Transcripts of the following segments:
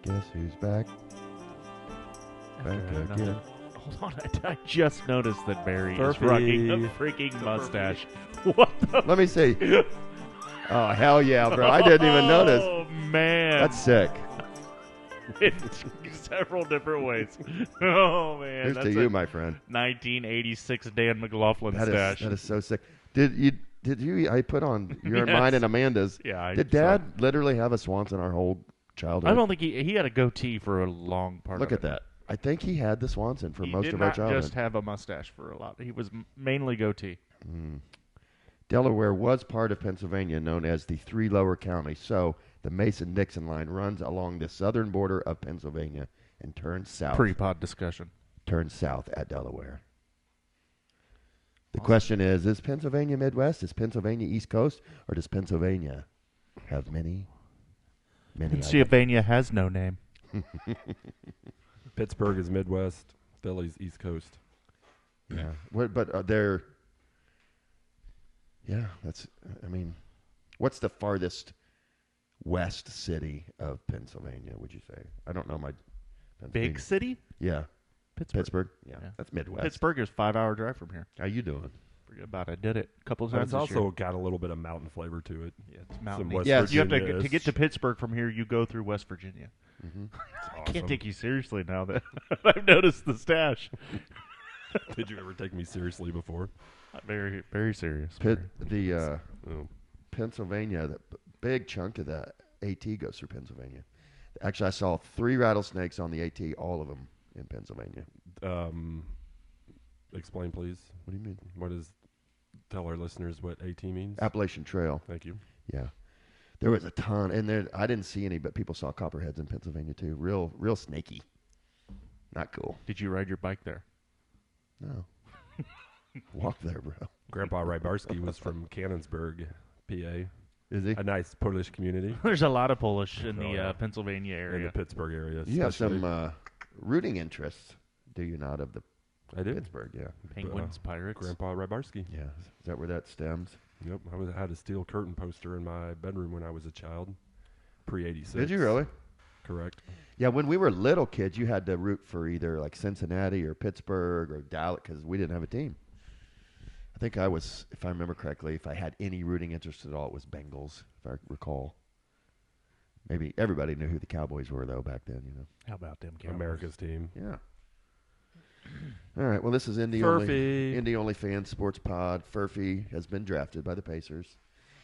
Guess who's back? Back again. Hold on, I just noticed that Barry is Furphy. rocking a freaking mustache. What the? Let me see. Oh, hell yeah, bro. I didn't even notice. Oh, man. That's sick. In several different ways. Oh, man. Here's That's to a you, my friend. 1986 Dan McLaughlin That stash. is so sick. Did you? I put on your and Yes. mine and Amanda's. Yeah, I Did saw Dad it. literally have a Swanson our whole childhood? I don't think he had a goatee for a long part Look of at that. I think he had the Swanson for He most did of our not childhood. just have a mustache for a lot. He was mainly goatee. Delaware was part of Pennsylvania, known as the Three Lower Counties. So the Mason-Dixon line runs along the southern border of Pennsylvania and turns south. Pre-pod discussion. Turns south at Delaware. The question is Pennsylvania Midwest? Is Pennsylvania East Coast? Or does Pennsylvania have many? Pennsylvania has no name. Pittsburgh is Midwest. Philly's East Coast. Yeah. But they're... Yeah, that's... I mean, what's the farthest west city of Pennsylvania, would you say? I don't know my... Pennsylvania. Big city? Yeah. Pittsburgh. Yeah, Yeah. that's Midwest. Pittsburgh is a 5-hour drive from here. How you doing? Forget about it. I did it a couple of But times it's this also year. got a little bit of mountain flavor to it. Yeah, it's Some mountainy. West Yes. You have to Virginia-ish. get to Pittsburgh from here. You go through West Virginia. Mm-hmm. I can't take you seriously now that I've noticed the stash. Did you ever take me seriously before? Very, very serious. Oh. Pennsylvania, the big chunk of the AT goes through Pennsylvania. Actually, I saw 3 rattlesnakes on the AT, all of them in Pennsylvania. Explain, please. What do you mean? What is? Tell our listeners what AT means. Appalachian Trail. Thank you. Yeah. There was a ton, and there I didn't see any, but people saw copperheads in Pennsylvania too. Real snaky. Not cool. Did you ride your bike there? No. Walk there, bro. Grandpa Rybarski was from Cannonsburg, PA. Is he? A nice Polish community There's a lot of Polish in the yeah. Pennsylvania in area. the Pittsburgh area. You have especially. some rooting interests, do you not, of the I do. Pittsburgh? Yeah. Penguins, Pirates. Grandpa Rybarski. Yeah. Is that where that stems? Yep. I had a steel curtain poster in my bedroom when I was a child, pre-'86. Did you really? Correct. Yeah, when we were little kids, you had to root for either like Cincinnati or Pittsburgh or Dallas because we didn't have a team. I think I was, if I remember correctly, if I had any rooting interest at all, it was Bengals, if I recall. Maybe everybody knew who the Cowboys were, though, back then, you know. How about them Cowboys? America's team. Yeah. All right, well, this is Indy only fan sports pod. Furphy has been drafted by the Pacers.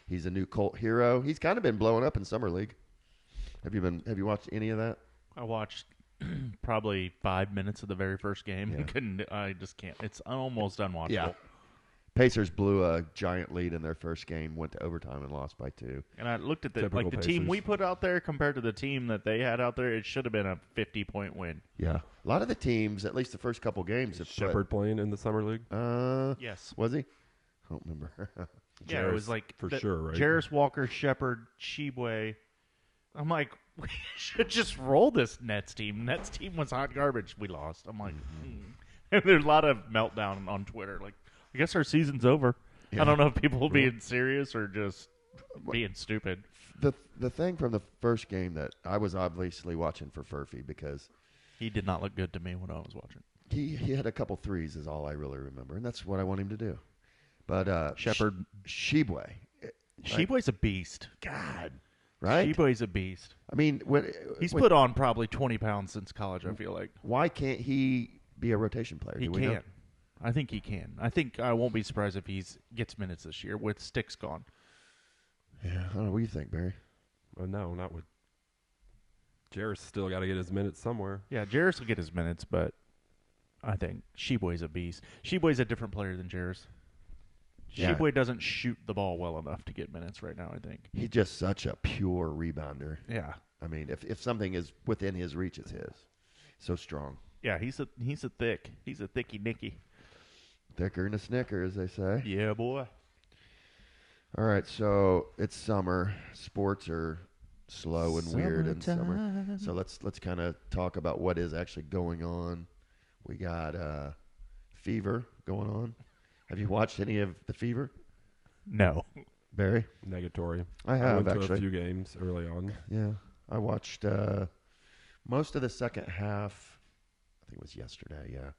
He's a new Colt hero. He's kind of been blowing up in Summer League. Have you watched any of that? I watched probably 5 minutes of the very first game. Yeah. I just can't. It's almost unwatchable. Yeah. Pacers blew a giant lead in their first game, went to overtime and lost by 2. And I looked at the Typical team Pacers. we put out there compared to the team that they had out there. It should have been a 50-point win. Yeah. A lot of the teams, at least the first couple games, have Shepard playing in the summer league. Yes. Was he? I don't remember. Yeah, it was like for sure, right? Jarris Walker, Shepard, Shibwe. I'm like, we should just roll this Nets team. Nets team was hot garbage. We lost. I'm like, And there's a lot of meltdown on Twitter. Like, I guess our season's over. Yeah. I don't know if people being serious or just being stupid. The thing from the first game that I was obviously watching for Furphy because He did not look good to me when I was watching. he had a couple threes is all I really remember, and that's what I want him to do. But Shepard. Shibwe. Shibwe's a beast. God. Right? Shibwe's a beast. I mean, He's put on probably 20 pounds since college, I feel like. why can't he be a rotation player? He Do we know? can. I think he can. I think I won't be surprised if he gets minutes this year with Sticks gone. Yeah, I don't know. What do you think, Barry? No, not with. Jarris still got to get his minutes somewhere. Yeah, Jarris will get his minutes, but I think Shibwe's a beast. Shibwe's a different player than Jarris. Yeah. Shibwe doesn't shoot the ball well enough to get minutes right now, I think. He's just such a pure rebounder. Yeah. I mean, if something is within his reach, it's his. So strong. Yeah, he's a thicky nicky. Thicker than a Snicker, as they say. Yeah, boy. All right, so it's summer. Sports are slow and weird in summer. Summertime. So let's kind of talk about what is actually going on. We got Fever going on. Have you watched any of the Fever, No. Barry? Negatory. I have went to actually. a few games early on. Yeah, I watched most of the second half. I think it was yesterday. Yeah,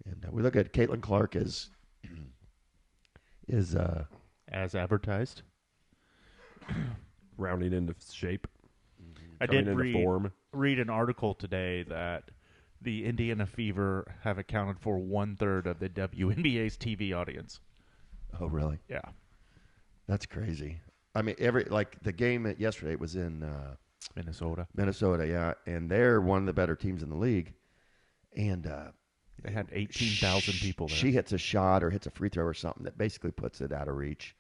and we look at Caitlin Clark as As advertised. Rounding into shape. I Coming did into form. read an article today that the Indiana Fever have accounted for 1/3 of the WNBA's TV audience. Oh, really? Yeah. That's crazy. I mean, the game yesterday was in Minnesota. Minnesota, yeah, and they're one of the better teams in the league. And They had 18,000 people there. She hits a shot or hits a free throw or something that basically puts it out of reach,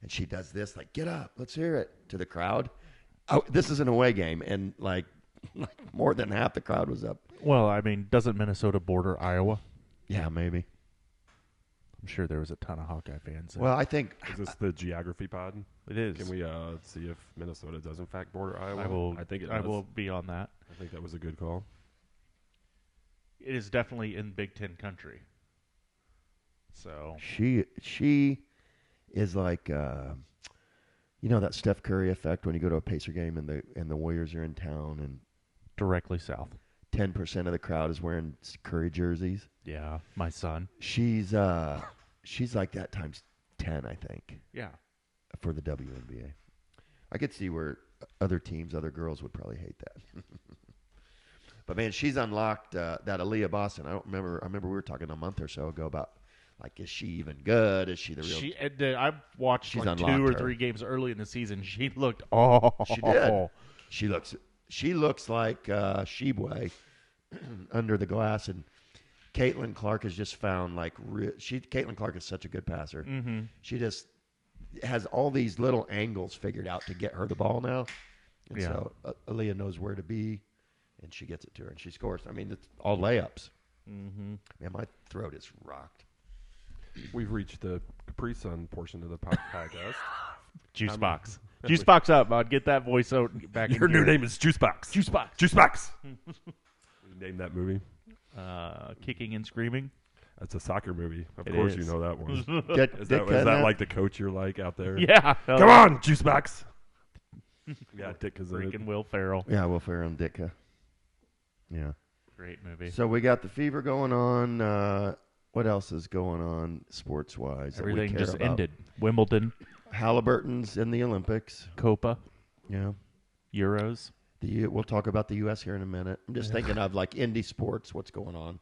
and she does this like, "Get up, let's hear it" to the crowd. Oh, this is an away game, and like more than half the crowd was up. Well, I mean, doesn't Minnesota border Iowa? Yeah, maybe. I'm sure there was a ton of Hawkeye fans there. Well, I think Is this the geography pod? It is. Can we see if Minnesota does in fact border Iowa? I think it I does. will be on that. I think that was a good call. It is definitely in Big Ten country. So she is like that Steph Curry effect when you go to a Pacer game and the Warriors are in town and directly south. 10% of the crowd is wearing Curry jerseys. Yeah, my son. She's like that times 10, I think. Yeah. For the WNBA. I could see where other girls would probably hate that. But man, she's unlocked that Aaliyah Boston. I remember we were talking a month or so ago about like, is she even good? Is she the real? I watched She's like 2 unlocked or her. 3 games early in the season. She looked awful. She did. She looks like Sheboy under the glass, and Caitlin Clark has just found Caitlin Clark is such a good passer. Mm-hmm. She just has all these little angles figured out to get her the ball now, and so Aaliyah knows where to be, and she gets it to her, and she scores. I mean, it's all layups. Mm-hmm. Man, my throat is rocked. We've reached the Capri Sun portion of the podcast. Juice box. Juice box up, bud. Get that voice out back. Your new name is Juice Box. Juice box. Juice Box. Name that movie. Kicking and Screaming. That's a soccer movie. Of It course is. you know that one. Is Is that like the coach you're like out there? Yeah. Come on, Juice Box. Yeah, Dick is Freaking Will Ferrell. Yeah, Will Ferrell and Ditka. Yeah. Great movie. So we got the Fever going on. What else is going on sports-wise? Everything just ended. Wimbledon, Halliburton's in the Olympics. Copa, Yeah. Euros. We'll talk about the U.S. here in a minute. I'm just thinking of like Indy sports, what's going on.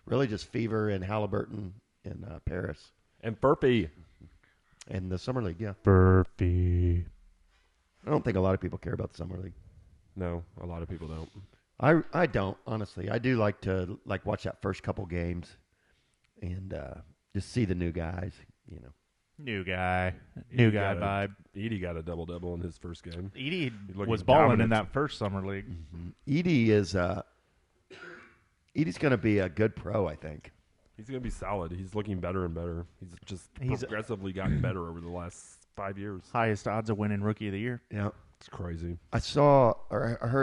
Really just Fever and Halliburton in Paris. And Furphy. And the Summer League, yeah. Furphy. I don't think a lot of people care about the Summer League. No, a lot of people don't. I don't, honestly. I do like to watch that first couple games and just see the new guys, you know. New guy Edie vibe. Edie got a double-double in his first game. Edie looking was balling in dominant. that first summer league. Mm-hmm. Edie's going to be a good pro, I think. He's going to be solid. He's llooking better and better. He's progressively gotten better over the last 5 years. Highest odds of winning Rookie of the Year. Yeah. It's crazy. I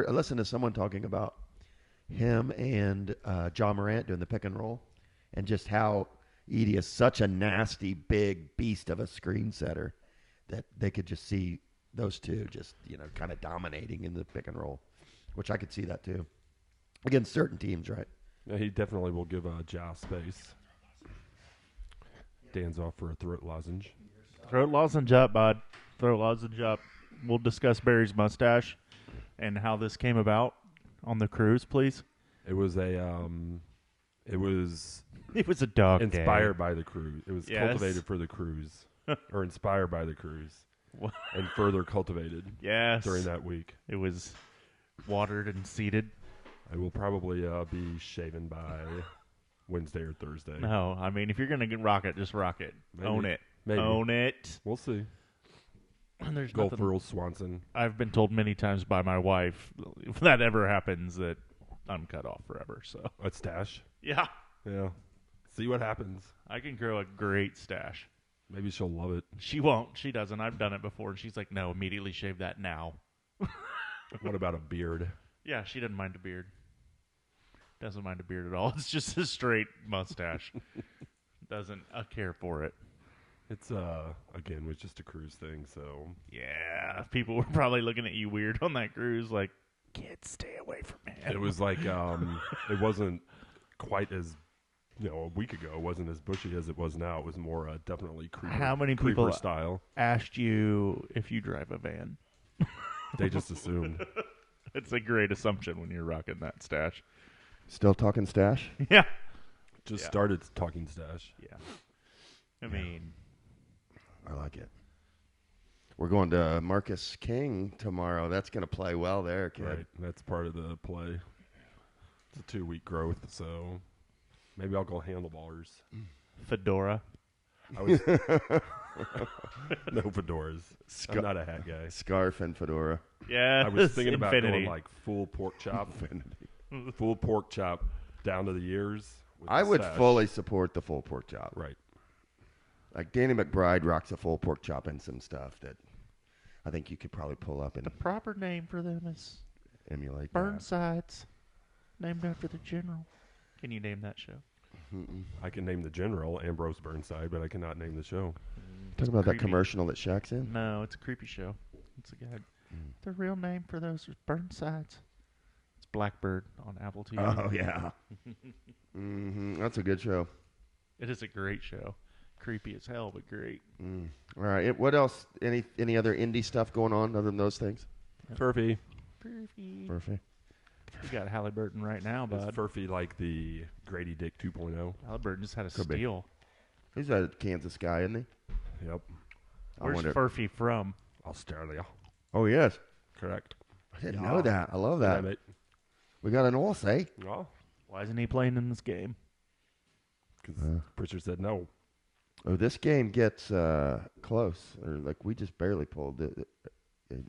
listened to someone talking about him and John Morant doing the pick and roll and just how Edie is such a nasty, big beast of a screen setter that they could just see those two just, kind of dominating in the pick and roll, which I could see that too. Against certain teams, right? Yeah, he definitely will give Ja space. Dan's off for a throat lozenge. Throat lozenge up, bud. Throat lozenge up. We'll discuss Barry's mustache and how this came about on the cruise, please. It was It was a dog inspired by the cruise. It was Yes. cultivated for the cruise, or inspired by the cruise, and further cultivated Yes. during that week. It was watered and seeded. I will probably be shaven by Wednesday or Thursday. No, I mean, if you're going to rock it, just rock it. Maybe. Own it. Maybe. Own it. We'll see. And there's Go nothing. for Earl Swanson. I've been told many times by my wife, if that ever happens, that I'm cut off forever. So A stash. yeah, Yeah. See what happens. I can grow a great stash. Maybe she'll love it. She won't. She doesn't. I've done it before, and she's like, "No, immediately shave that now." What about a beard? Yeah, she doesn't mind a beard. Doesn't mind a beard at all. It's just a straight mustache. Doesn't care for it. It's again, was just a cruise thing, so Yeah, people were probably looking at you weird on that cruise. Like, kids, stay away from him. It was like it wasn't quite as a week ago. It wasn't as bushy as it was now. It was more definitely creeper. How many creeper people style? asked you if you drive a van? They just assumed. It's a great assumption when you're rocking that stash. Still talking stash? Yeah. Just started talking stash. Yeah. I mean, I like it. We're going to Marcus King tomorrow. That's going to play well there, kid. Right. That's part of the play. It's a 2-week growth, so maybe I'll go handlebars. fedora. I was no fedoras. I'm not a hat guy. Scarf and fedora. Yeah. I was thinking about Infinity. going like full pork chop. Full pork chop down to the ears. with I the would stash. fully support the full pork chop. Right. Like Danny McBride rocks a full pork chop and some stuff that I think you could probably pull up and The proper name for them is emulate. Burnsides, named after the general. Can you name that show? I can name the general, Ambrose Burnside, but I cannot name the show. Talk about that creepy. commercial that Shaq's in. No, it's a creepy show. It's a guy. The real name for those is Burnsides. It's Blackbird on Apple TV. Oh yeah. That's a good show. It is a great show. Creepy as hell, but great. All right. What else? Any other indie stuff going on other than those things? Furphy. Perfect. You got Halliburton right now, Is bud. Furphy like the Grady Dick 2.0? Halliburton just had a Could be. steal. He's a Kansas guy, isn't he? Yep. Where's Furphy from? Australia. Oh yes. Correct. I didn't know that. I love that. Yeah, mate. We got an all say. Oh, Why isn't he playing in this game? because Pritchard said no. Oh, this game gets close, or like we just barely pulled it.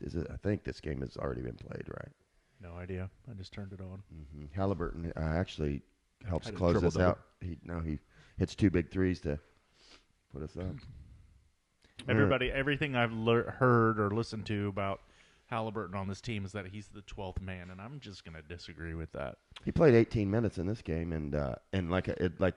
Is it? I think this game has already been played, right? No idea. I just turned it on. Halliburton actually helps Had a close this triple-double. out. He hits 2 big threes to put us up. Everything I've heard or listened to about Halliburton on this team is that he's the 12th man, and I'm just going to disagree with that. He played 18 minutes in this game, and like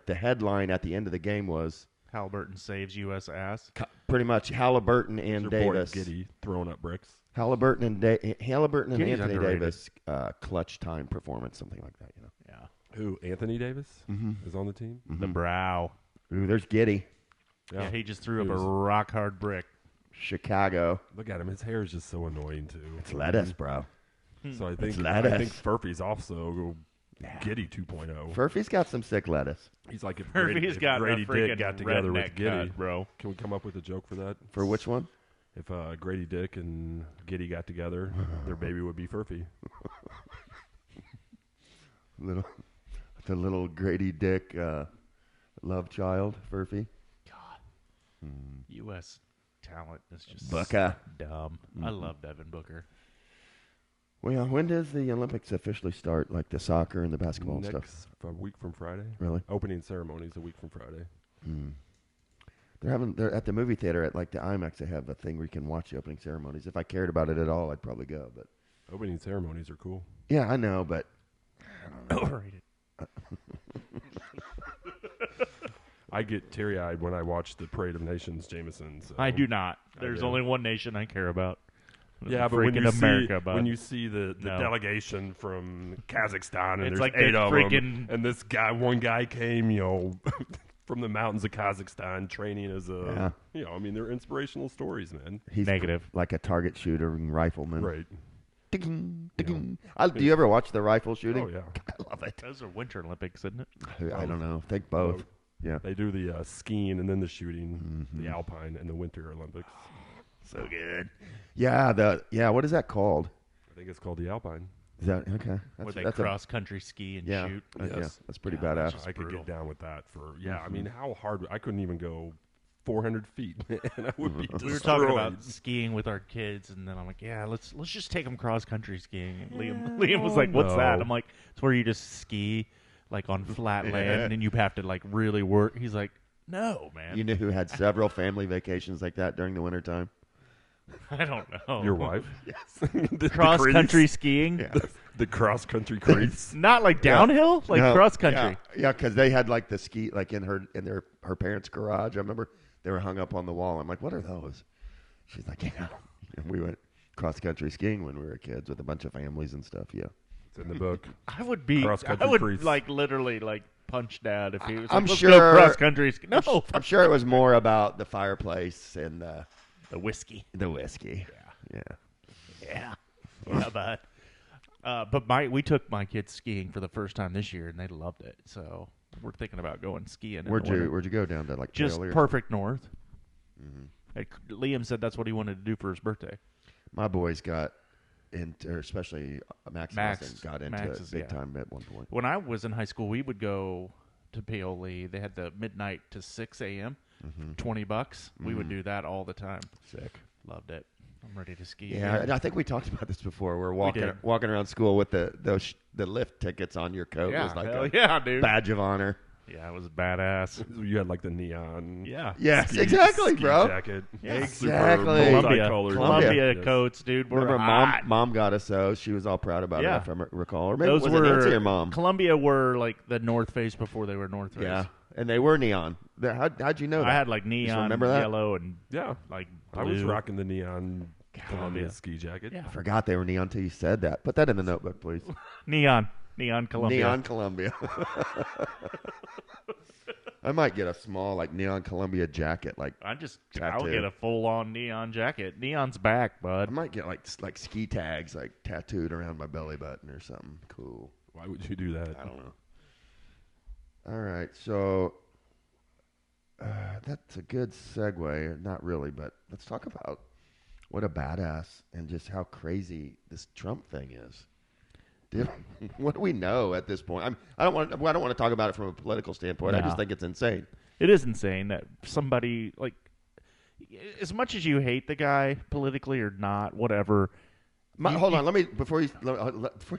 the headline at the end of the game was Halliburton saves U.S. ass. pretty much Halliburton and Your Davis. boy Giddy throwing up bricks. Halliburton and Giddy's Anthony underrated. Davis clutch time performance, something like that. Yeah. Who? Anthony Davis is on the team. The brow. Ooh, there's Giddy, Yeah, he just threw He up a was- rock hard brick. Chicago. Look at him. His hair is just so annoying too. It's lettuce, bro. So I It's think lettuce. Furphy's also Giddy 2.0. Furphy's got some sick lettuce. He's like if Furphy's got Grady a freaking Dick got together with redneck Giddy. cut, bro. Can we come up with a joke for that? For which one? If Grady Dick and Giddy got together, their baby would be Furphy. The little Grady Dick love child, Furphy. God. U.S. talent is just Booker. dumb. I love Devin Booker. Well, yeah, when does the Olympics officially start? Like the soccer and the basketball and stuff? Next a week from Friday. Really? Opening ceremonies a week from Friday. They're at the movie theater at like the IMAX. They have a thing where you can watch the opening ceremonies. If I cared about it at all, I'd probably go. But Opening ceremonies are cool. yeah, I know. But Overrated. I get teary-eyed when I watch the Parade of Nations, Jameson. So. I do not. There's do. only one nation I care about. Yeah, but when Freaking you America, see bud. when you see the No. delegation from Kazakhstan, and It's there's like 8 the of freaking- them, and this guy, one guy came, from the mountains of Kazakhstan, training as a, I mean, they're inspirational stories, man. he's Negative. like a target shooter and rifleman. Right? Ding, ding. Do you ever watch the rifle shooting? Oh yeah, I love it. Those are Winter Olympics, isn't it? I don't know. Think both. Both. Yeah. they do the skiing and then the shooting, the alpine and the Winter Olympics. So good. Yeah. What is that called? I think it's called the alpine. Is that okay? Where they that's a- cross country ski and yeah, shoot. yeah, that's pretty God, badass. that's I could brutal. get down with that for I mean, how hard? I couldn't even go 400 feet, and I would be destroyed. We were talking about skiing with our kids, and then I'm like, "Yeah, let's just take them cross country skiing." And Liam was like, "What's that?" no. I'm like, "It's where you just ski like on flat land, and you have to like really work." He's like, "No, man, You know who had several family vacations like that during the wintertime? I don't know." Your wife? Yes. the cross crease? country skiing, The cross country crease. not like downhill, like No, cross country. Yeah, because they had like the ski like in her parents' garage. I remember they were hung up on the wall. I'm like, what are those? She's like, yeah. And we went. cross-country skiing when we were kids with a bunch of families and stuff, yeah. It's in the book. I would Cross-country freaks. like literally like punch Dad if he was. I'm like, Let's sure- go cross country. No, I'm sure it was more about the fireplace and the whiskey. the whiskey. Yeah, but we took my kids skiing for the first time this year and they loved it. So we're thinking about going skiing. in the winter. Where'd you go down to like Just Paoli or perfect north. Mm-hmm. Liam said that's what he wanted to do for his birthday. My boys got into, or especially Max got into Max it big time at one point. When I was in high school, we would go to Paoli. They had the midnight to 6 a.m. $20. We would do that all the time. Sick. Loved it. I'm ready to ski. Yeah, again. I think we talked about this before. We're did. walking around school with the lift tickets on your coat. It was like hell a yeah, dude. badge of honor. Yeah, it was badass. You had like the neon. Yeah. Yes, ski- exactly, ski bro. Jacket. Yeah. Exactly. Super Columbia multicolored. Yes. coats, dude. We're Remember, hot. mom got us those. She was all proud about Yeah. it, if I recall. Or maybe Those was were it Nancy or mom? Columbia were like the North Face before they were North Face. Yeah, and they were neon. How'd you know that? I had like neon, remember that? yellow, and Yeah. like I was blue. rocking the neon Columbia Columbia. ski jacket. Yeah. I forgot they were neon until you said that. Put that in the notebook, please. Neon Columbia. Neon Columbia. I might get a small like neon Columbia jacket. Like I'll Tattoo. get a full on neon jacket. Neon's back, I bud. might get like ski tags like tattooed around my belly button or something cool. Why would you do that? I don't know. All right, so that's a good segue. Not really, but let's talk about what a badass and just how crazy this Trump thing is. Dude, what do we know at this point? I don't want to talk about it from a political standpoint. I No. just think it's insane. It is insane that somebody like, as much as you hate the guy politically or not, whatever. Hold on, let me before you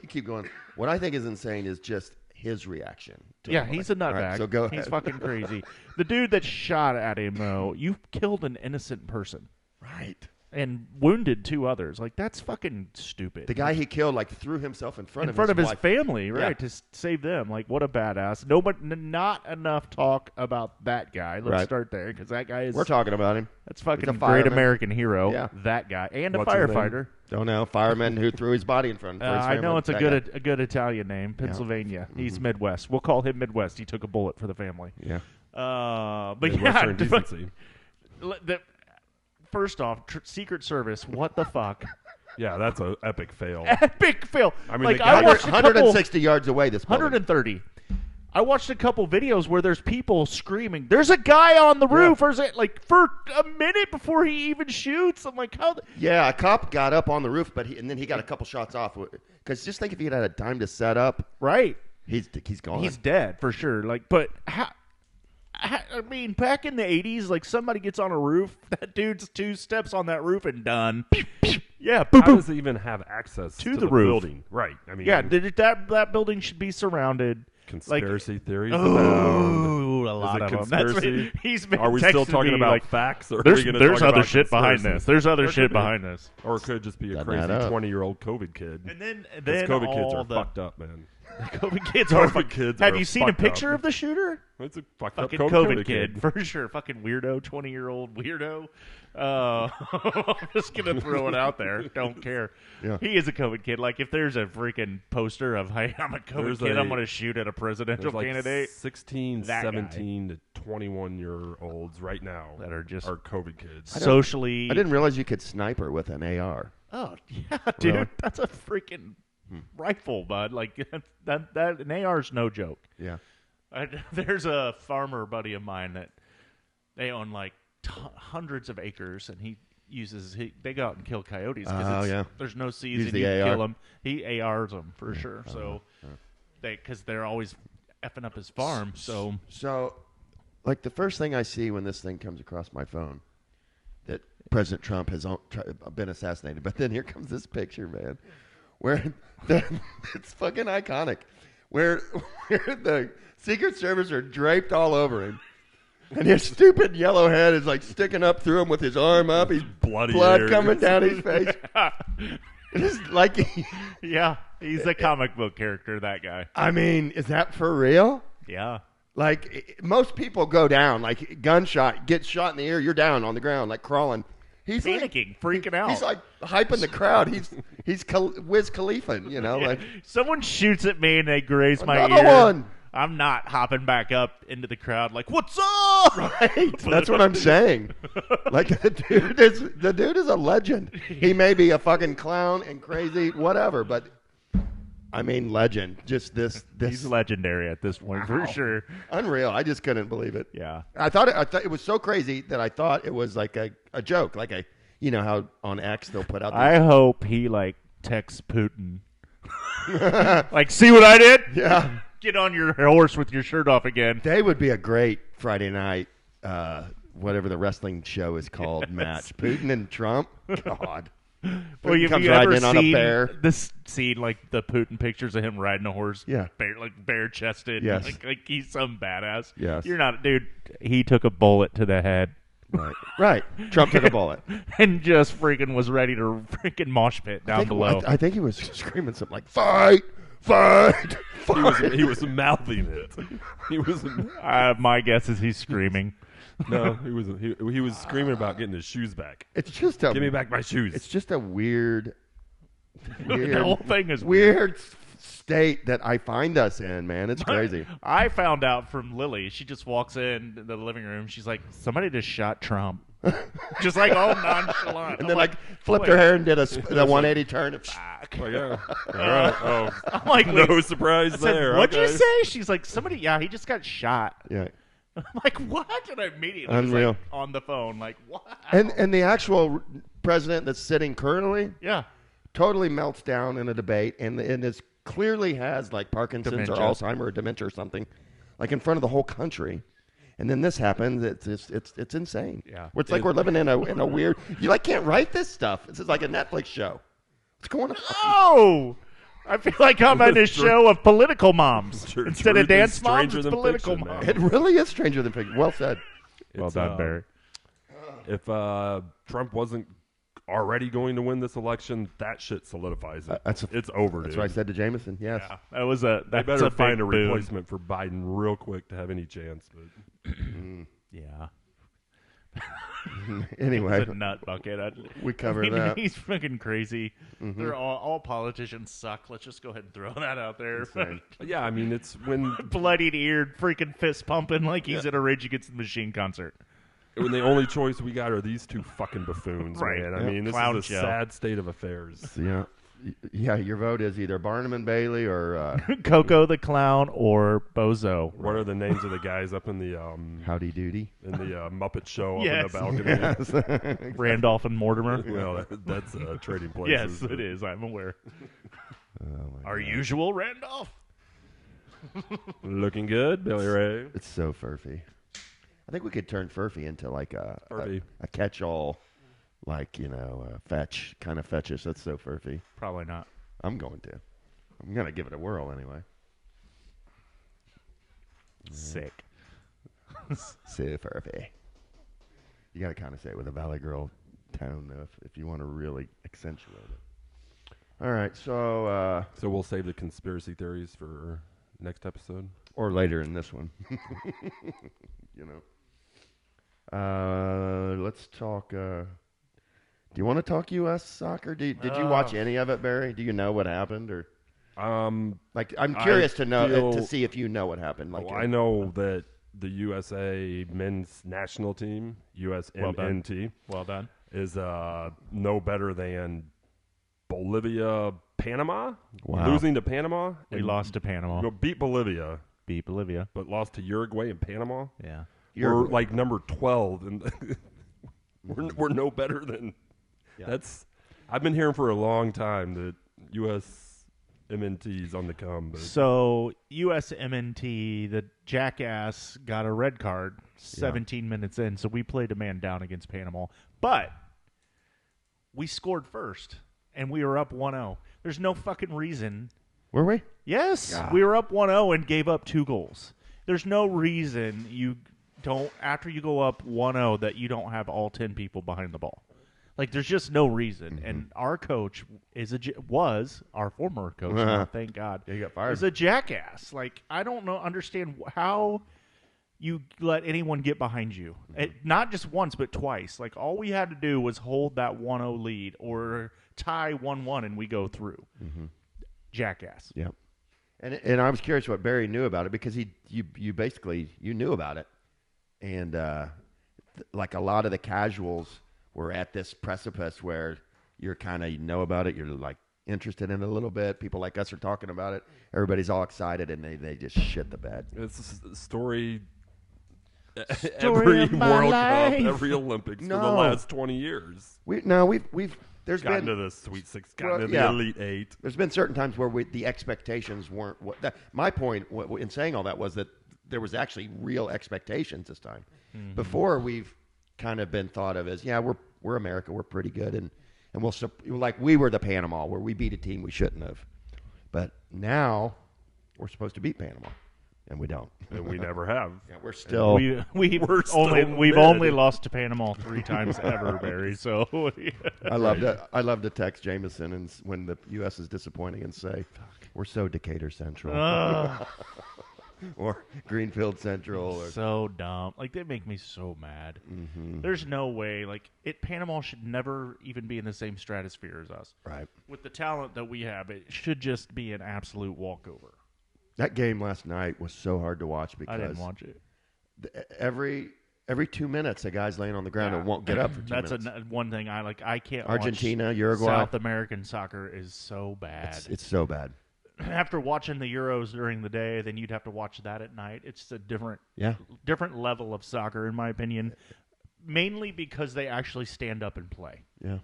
keep going. What I think is insane is just his reaction. Yeah, he's a All nutbag. right, so go He's ahead. fucking crazy. The dude that shot at him, though, you killed an innocent person Right. and wounded two others. Like, that's fucking stupid. The guy he killed like threw himself in front in front of his wife. family, right, Yeah. to save them. Like, what a badass. Not enough talk about that guy. Let's Right. start there, because that guy is... We're talking about him. That's fucking He's a great fireman. American hero. Yeah. That guy. And What's a his name? firefighter. Don't know. Fireman who threw his body in front of his I family. know it's That a good Italian name. Pennsylvania. He's Midwest. We'll call him Midwest. He took a bullet for the family. guy. Yeah. But Midwestern yeah, decency. first off, Secret Service. What the fuck? Yeah, that's an epic fail. Epic fail. I mean, like the I guy- watched a couple, 160 yards away. This building. 130. I watched a couple videos where there's people screaming, "There's a guy on the roof!" Or is it like for a minute before he even shoots? I'm like, how? Yeah, a cop got up on the roof, and then he got a couple shots off. Because just think if he had had time to set up, Right. he's gone. He's dead for sure. Like, but how? I mean, back in the 80s, like somebody gets on a roof, that dude's 2 steps on that roof and done. Yeah, boop, How boop. does he even have access To to the the roof. building? Right. I mean, Yeah, that building should be surrounded. conspiracy theories Like, abound. oh, a lot Is of it them. That's what conspiracy? he's been Are we still texting talking me, about like, facts? Or are There's we gonna there's talk other about shit behind conspiracy? this. There's other There shit could be. behind this. Or it could just be a Doesn't crazy add up. 20-year-old COVID kid. And then Those COVID kids all are the fucked up, man. COVID kids are COVID fucked. kids Have are you seen a fucked picture up. of the shooter? It's a fucked up Fucking COVID kid for sure. Fucking weirdo, 20-year-old weirdo. I'm just gonna throw it out there. Don't care. Yeah. He is a COVID kid. Like if there's a freaking poster of hey, I'm a COVID There's kid, a- I'm gonna shoot at a presidential There's like candidate 16, That guy. 17 to 21-year-olds right now that are just are COVID kids. socially. I didn't realize you could sniper with an AR. Oh yeah, dude, Really? that's a freaking rifle, bud. Like that an AR's no joke. Yeah. There's a farmer buddy of mine that they own like hundreds of acres, and they go out and kill coyotes because yeah. there's no Use season. the You AR. kill them. He ARs them for sure. So because they're always effing up his farm. So So, like the first thing I see when this thing comes across my phone, that President Trump has been assassinated. But then here comes this picture, man, where it's fucking iconic, where the Secret Service are draped all over him. And his stupid yellow head is like sticking up through him with his arm up. He's Bloody blood ears. coming down his face. It is like, yeah, he's a comic book character. That guy. I mean, is that for real? Yeah. Like most people go down, like gunshot, get shot in the ear, you're down on the ground, like crawling. He's panicking, freaking out. He's like hyping the crowd. He's Wiz Khalifa, like someone shoots at me and they graze my another ear. one. I'm not hopping back up into the crowd like, "What's up?" Right. That's what I'm saying. Like the dude is a legend. He may be a fucking clown and crazy, whatever, but I mean, legend. Just this. He's legendary at this point for sure. Unreal. I just couldn't believe it. Yeah. I thought it was so crazy that I thought it was like a joke, like how on X they'll put out. I hope he texts Putin. Like, see what I did? Yeah. Get on your horse with your shirt off again. They would be a great Friday night, whatever the wrestling show is called, match. Putin and Trump. God. Well, have comes you riding ever in on a seen bear. this scene, like the Putin pictures of him riding a horse? Yeah. Bare chested. Yes. Like he's some badass. Yes. You're not, dude. He took a bullet to the head. Right. Trump took a bullet. And just freaking was ready to freaking mosh pit down below. I think he was screaming something like, fight, fight, fight. He was mouthing it. He was. My guess is he's screaming. No, he was screaming about getting his shoes back. It's just Give me back my shoes. It's just a weird The whole thing is weird state that I find us in, man. It's crazy. I found out from Lily. She just walks in the living room. She's like, somebody just shot Trump. Just like all nonchalant. And then flipped her hair and did a 180 turn. Oh, yeah. All right. Oh, I'm like, no surprise I said, there. What'd you Okay. say? She's like, somebody, he just got shot. Yeah. I'm like, what? And I immediately Unreal. was on the phone, like, wow. And the actual president that's sitting currently Yeah. totally melts down in a debate and is clearly has Parkinson's Dementia. or Alzheimer or dementia or something, in front of the whole country. And then this happens. It's insane. Yeah. It's like we're living in a weird. You can't write this stuff. This is like a Netflix show. What's going on? Oh, I feel like I'm on a show of political moms instead of Truth is dance moms. stranger It's than political fiction, moms. man. It really is stranger than fiction. Well said. Well done, Barry. If Trump wasn't already going to win this election, that shit solidifies it. It's over, That's dude. what I said to Jameson. Yes. Yeah, that was a. They That's better a find a big boon. replacement for Biden real quick to have any chance. But Yeah. Anyway, It's a nut bucket. we covered that. He's fucking crazy. They're all politicians suck. Let's just go ahead and throw that out there. Insane. yeah, I mean, it's when Bloodied eared, freaking fist pumping like he's at a Rage Against the Machine concert. the only choice we got are these two fucking buffoons, Right. man. I Yep. mean, this Clown is a show. sad state of affairs. Yeah. Yeah, your vote is either Barnum and Bailey or Coco the Clown or Bozo. What are the names of the guys up in the Howdy Doody. Muppet Show Yes. up in the balcony? Yes. Randolph and Mortimer. Well, that's trading places. Yes, it is. I'm aware. Oh, Our usual Randolph. Looking good, Billy Ray. It's so Furphy. I think we could turn Furphy into Furphy. a catch-all, fetch, kind of fetchish. That's so Furphy. Probably not. I'm going to. I'm going to give it a whirl anyway. Sick. So Furphy. You got to kind of say it with a Valley Girl tone, though, if you want to really accentuate it. All right, so... So we'll save the conspiracy theories for next episode? or later in this one. Let's talk... do you want to talk U.S. soccer? Did you watch any of it, Barry? Do you know what happened? Or I'm curious to see if you know what happened. I know that the USA men's national team, USMNT, well done, is no better than Bolivia, Panama. Wow. Losing to Panama. we lost to Panama. Beat Bolivia, but lost to Uruguay and Panama. Yeah, We're like number 12, and we're no better than. Yeah. That's. I've been hearing for a long time that USMNT is on the come. But so USMNT, the jackass, got a red card 17 minutes in, so we played a man down against Panama, but we scored first, and we were up 1-0. There's no fucking reason. Were we? Yes, God. we were up 1-0 and gave up 2 goals. There's no reason you don't, after you go up 1-0, that you don't have all 10 people behind the ball. Like, there's just no reason. Mm-hmm. And our coach was our former coach. Now, thank God. Yeah, he got fired. Is a jackass. Like, I don't understand how you let anyone get behind you. Not just once, but twice. Like, all we had to do was hold that 1-0 lead or tie 1-1, and we go through. Jackass. Yep. And I was curious what Barry knew about it, because you basically knew about it, and like a lot of the casuals were at this precipice where you're kind of know about it, you're like interested in it a little bit. People like us are talking about it. Everybody's all excited, and they just shit the bed. It's a story. Story every of my World life. Cup, every Olympics for the last 20 years. We've there's Gotten been to the Sweet Six, gotten to the Elite Eight. There's been certain times where the expectations weren't what. My point in saying all that was that there was actually real expectations this time. Before, we've kind of been thought of as, we're America, we're pretty good, and we'll like we were the Panama where we beat a team we shouldn't have. But now we're supposed to beat Panama, and we don't. And we never have. Yeah, we're still. We've dead. only lost to Panama 3 times ever, Barry. So I love to text Jameson and when the U.S. is disappointing and say, "We're so Decatur Central." Or Greenfield Central. Or so dumb. Like, they make me so mad. There's no way. Like, Panama should never even be in the same stratosphere as us. Right. With the talent that we have, it should just be an absolute walkover. That game last night was so hard to watch because I didn't watch it. Every 2 minutes, a guy's laying on the ground and won't get up for 2 minutes. That's one thing I like. I can't. Argentina, watch Uruguay. South American soccer is so bad. It's so bad. After watching the Euros during the day, then you'd have to watch that at night. It's just a different level of soccer, in my opinion. Mainly because they actually stand up and play. Yeah.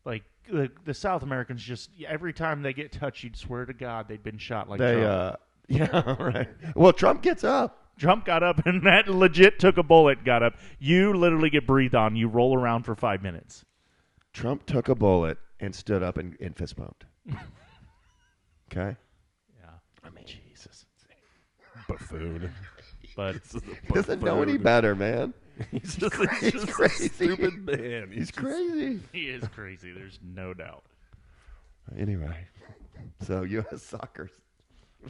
Like, the South Americans just, every time they get touched, you'd swear to God they'd been shot like Trump. Yeah, right. Well, Trump gets up. Trump got up, and that legit took a bullet, got up. You literally get breathed on. You roll around for 5 minutes. Trump took a bullet and stood up and fist bumped. Okay? Yeah. I mean, Jesus. Buffoon. But he doesn't know any better, man. He's just crazy. a stupid man. He's crazy. He is crazy. There's no doubt. Anyway, so U.S. soccer.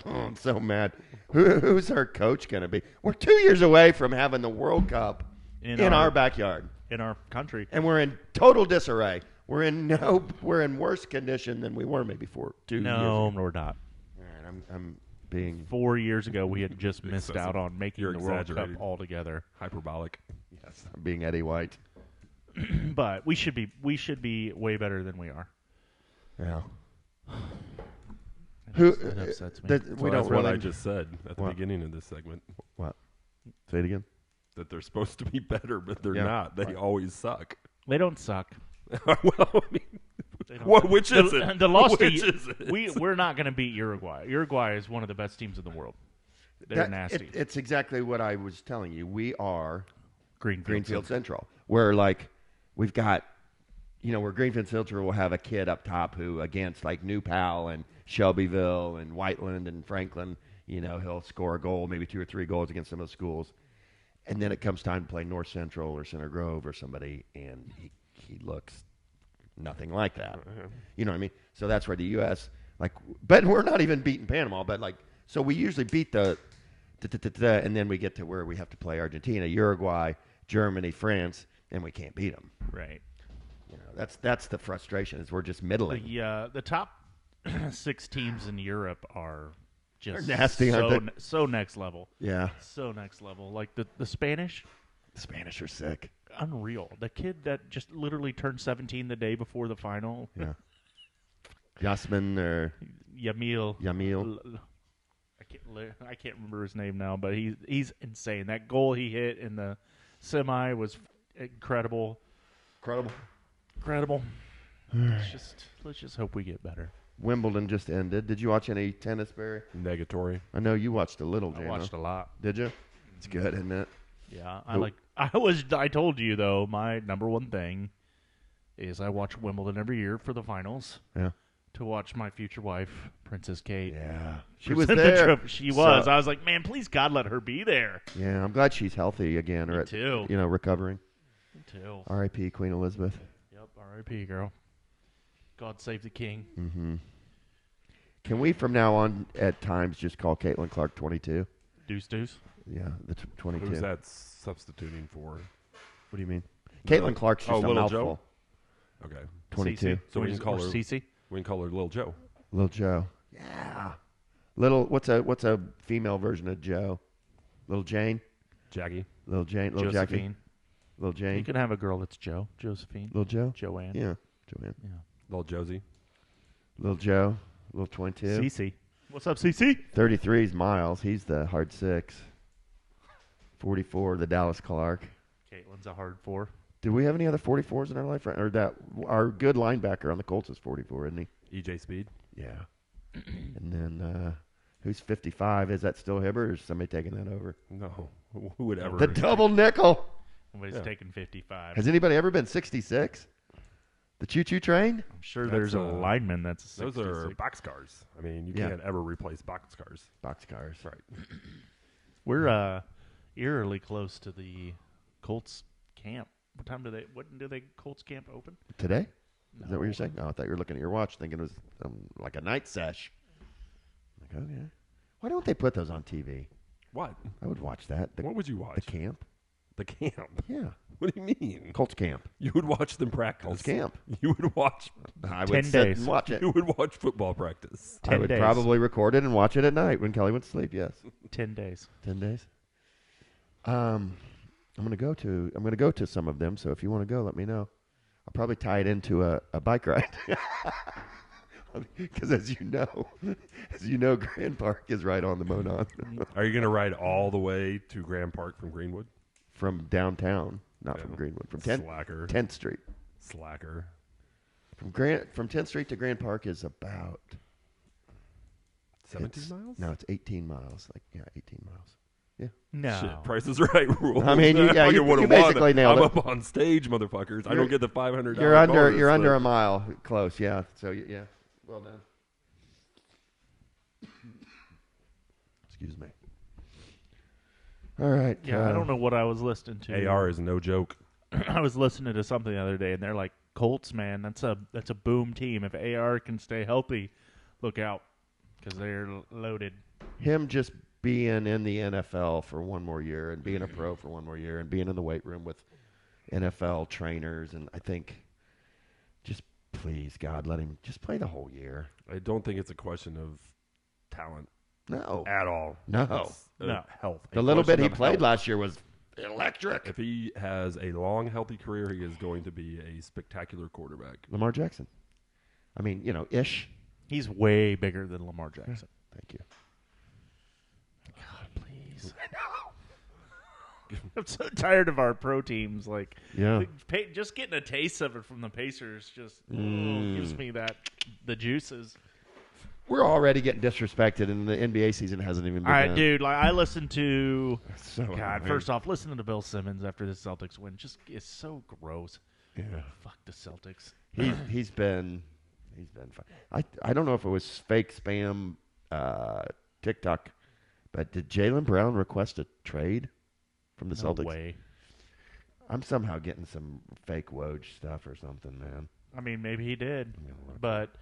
Oh, I'm so mad. Who's our coach going to be? We're 2 years away from having the World Cup in our backyard. In our country. And we're in total disarray. We're in worse condition than we were maybe 2 years ago. No, we're not. All right, I'm being 4 years ago, we had just missed out on making You're the World Cup exaggerating. altogether. Hyperbolic. yes, I'm being Eddie White. But we should be way better than we are. Yeah. It upsets me. We That's don't what want I just said at the beginning of this segment. What? Say it again. That they're supposed to be better, but they're Yeah. not. They always suck. They don't suck. Well, I mean, They don't. which is it? The loss Which to is it? we're not going to beat Uruguay. Uruguay is one of the best teams in the world. They're nasty. It's exactly what I was telling you. We are Greenfield Central. Where like we've got, where Greenfield Central will have a kid up top who against like New Pal and Shelbyville and Whiteland and Franklin, he'll score a goal, maybe 2 or 3 goals against some of the schools. And then it comes time to play North Central or Center Grove or somebody, and he looks nothing like that. You know what I mean? So that's where the U.S. but we're not even beating Panama. But so we usually beat and then we get to where we have to play Argentina, Uruguay, Germany, France, and we can't beat them. Right. That's the frustration is we're just middling. The top 6 teams in Europe are just They're nasty, aren't they? So next level. Yeah. So next level. Like the Spanish. The Spanish are sick. Unreal. The kid that just literally turned 17 the day before the final. Yeah. Yasmin or Yamil. I can't remember his name now, but he's insane. That goal he hit in the semi was incredible. Incredible. Let's just hope we get better. Wimbledon just ended. Did you watch any tennis, Barry? Negatory. I know you watched a little, Jamo. I watched a lot. Did you? It's good, isn't it? Yeah, I told you though, my number one thing is I watch Wimbledon every year for the finals. Yeah. To watch my future wife, Princess Kate. Yeah. She was present the there. trophy. She was. I was like, man, please God, let her be there. Yeah, I'm glad she's healthy again. Me too. Recovering. Me too. R.I.P. Queen Elizabeth. Yep, R.I.P. girl. God save the king. Mm-hmm. Can we from now on at times just call Caitlin Clark 22? Deuce. Yeah, the 22. Who's that substituting for? What do you mean? Caitlin Clark's just a Little mouthful. Joe? Okay. 22. Cece. So we can call Or her Cece. We can call her Lil Joe. Little Joe. Yeah. Little. What's a female version of Joe? Little Jane. Jackie. Little Jane. Little Jackie. Josephine. Little Jane. You can have a girl that's Joe. Josephine. Little Joe. Joanne. Yeah. Joanne. Yeah. Lil Josie. Little Joe. Little 22. Cece. What's up, Cece? 33 is Miles. He's the hard 6. 44, the Dallas Clark. Caitlin's a hard 4. Do we have any other 44s in our life? Or that our good linebacker on the Colts is 44, isn't he? EJ Speed. Yeah. And then who's 55? Is that still Hibbert or is somebody taking that over? No. Who would ever? The double nickel. Nobody's taking 55. Has anybody ever been 66? The choo-choo train? I'm sure That's, there's a lineman that's a 66. Those are boxcars. I mean, you Yeah. can't ever replace boxcars. Boxcars. Right. We're eerily close to the Colts camp. When do they Colts camp open? Today? Is that No. what you're saying? Oh, I thought you were looking at your watch thinking it was like a night sesh. Like, okay. Why don't they put those on TV? What? I would watch that. What would you watch? The camp? The camp. Yeah. What do you mean? Colts camp. You would watch them practice. Colts camp. You would watch. I 10 would sit days. and watch it. You would watch football practice. I 10 would days. probably record it and watch it at night when Kelly went to sleep. Yes. 10 days. 10 days. I'm gonna go to some of them. So if you want to go, let me know. I'll probably tie it into a bike ride. Because as you know, Grand Park is right on the Monon Are you going to ride all the way to Grand Park from Greenwood? from downtown, not Yeah. from Greenwood, from 10th, Slacker. 10th Street. Slacker. From 10th Street to Grand Park is about 17 miles? No, it's 18 miles. 18 miles. No. Shit, Price is Right rule. I mean, you fucking would've basically won. nailed I'm it. up on stage, motherfuckers. I don't get the $500. You're under bonus, you're under but- a mile close. Yeah. So yeah. Well done. Excuse me. All right. Yeah, I don't know what I was listening to. AR is no joke. I was listening to something the other day, and they're like, Colts, man, that's a boom team. If AR can stay healthy, look out, because they're loaded. Him just being in the NFL for one more year and being a pro for one more year and being in the weight room with NFL trainers, and I think just please, God, let him just play the whole year. I don't think it's a question of talent No. at all. No. It's, No. health. The A little bit question he of played health. last year was electric. If he has a long, healthy career, he is going to be a spectacular quarterback. Lamar Jackson. I mean, ish. He's way bigger than Lamar Jackson. Thank you. God, please. I'm so tired of our pro teams. Like, Yeah. just getting a taste of it from the Pacers just gives me the juices. We're already getting disrespected, and the NBA season hasn't even begun. Dude, like I listened to So God. annoying. First off, listening to Bill Simmons after the Celtics win just is so gross. Yeah. Fuck the Celtics. He's been fine. I don't know if it was fake spam TikTok, but did Jaylen Brown request a trade from the No Celtics? way. I'm somehow getting some fake Woj stuff or something, man. I mean, maybe he did, I'm gonna look. but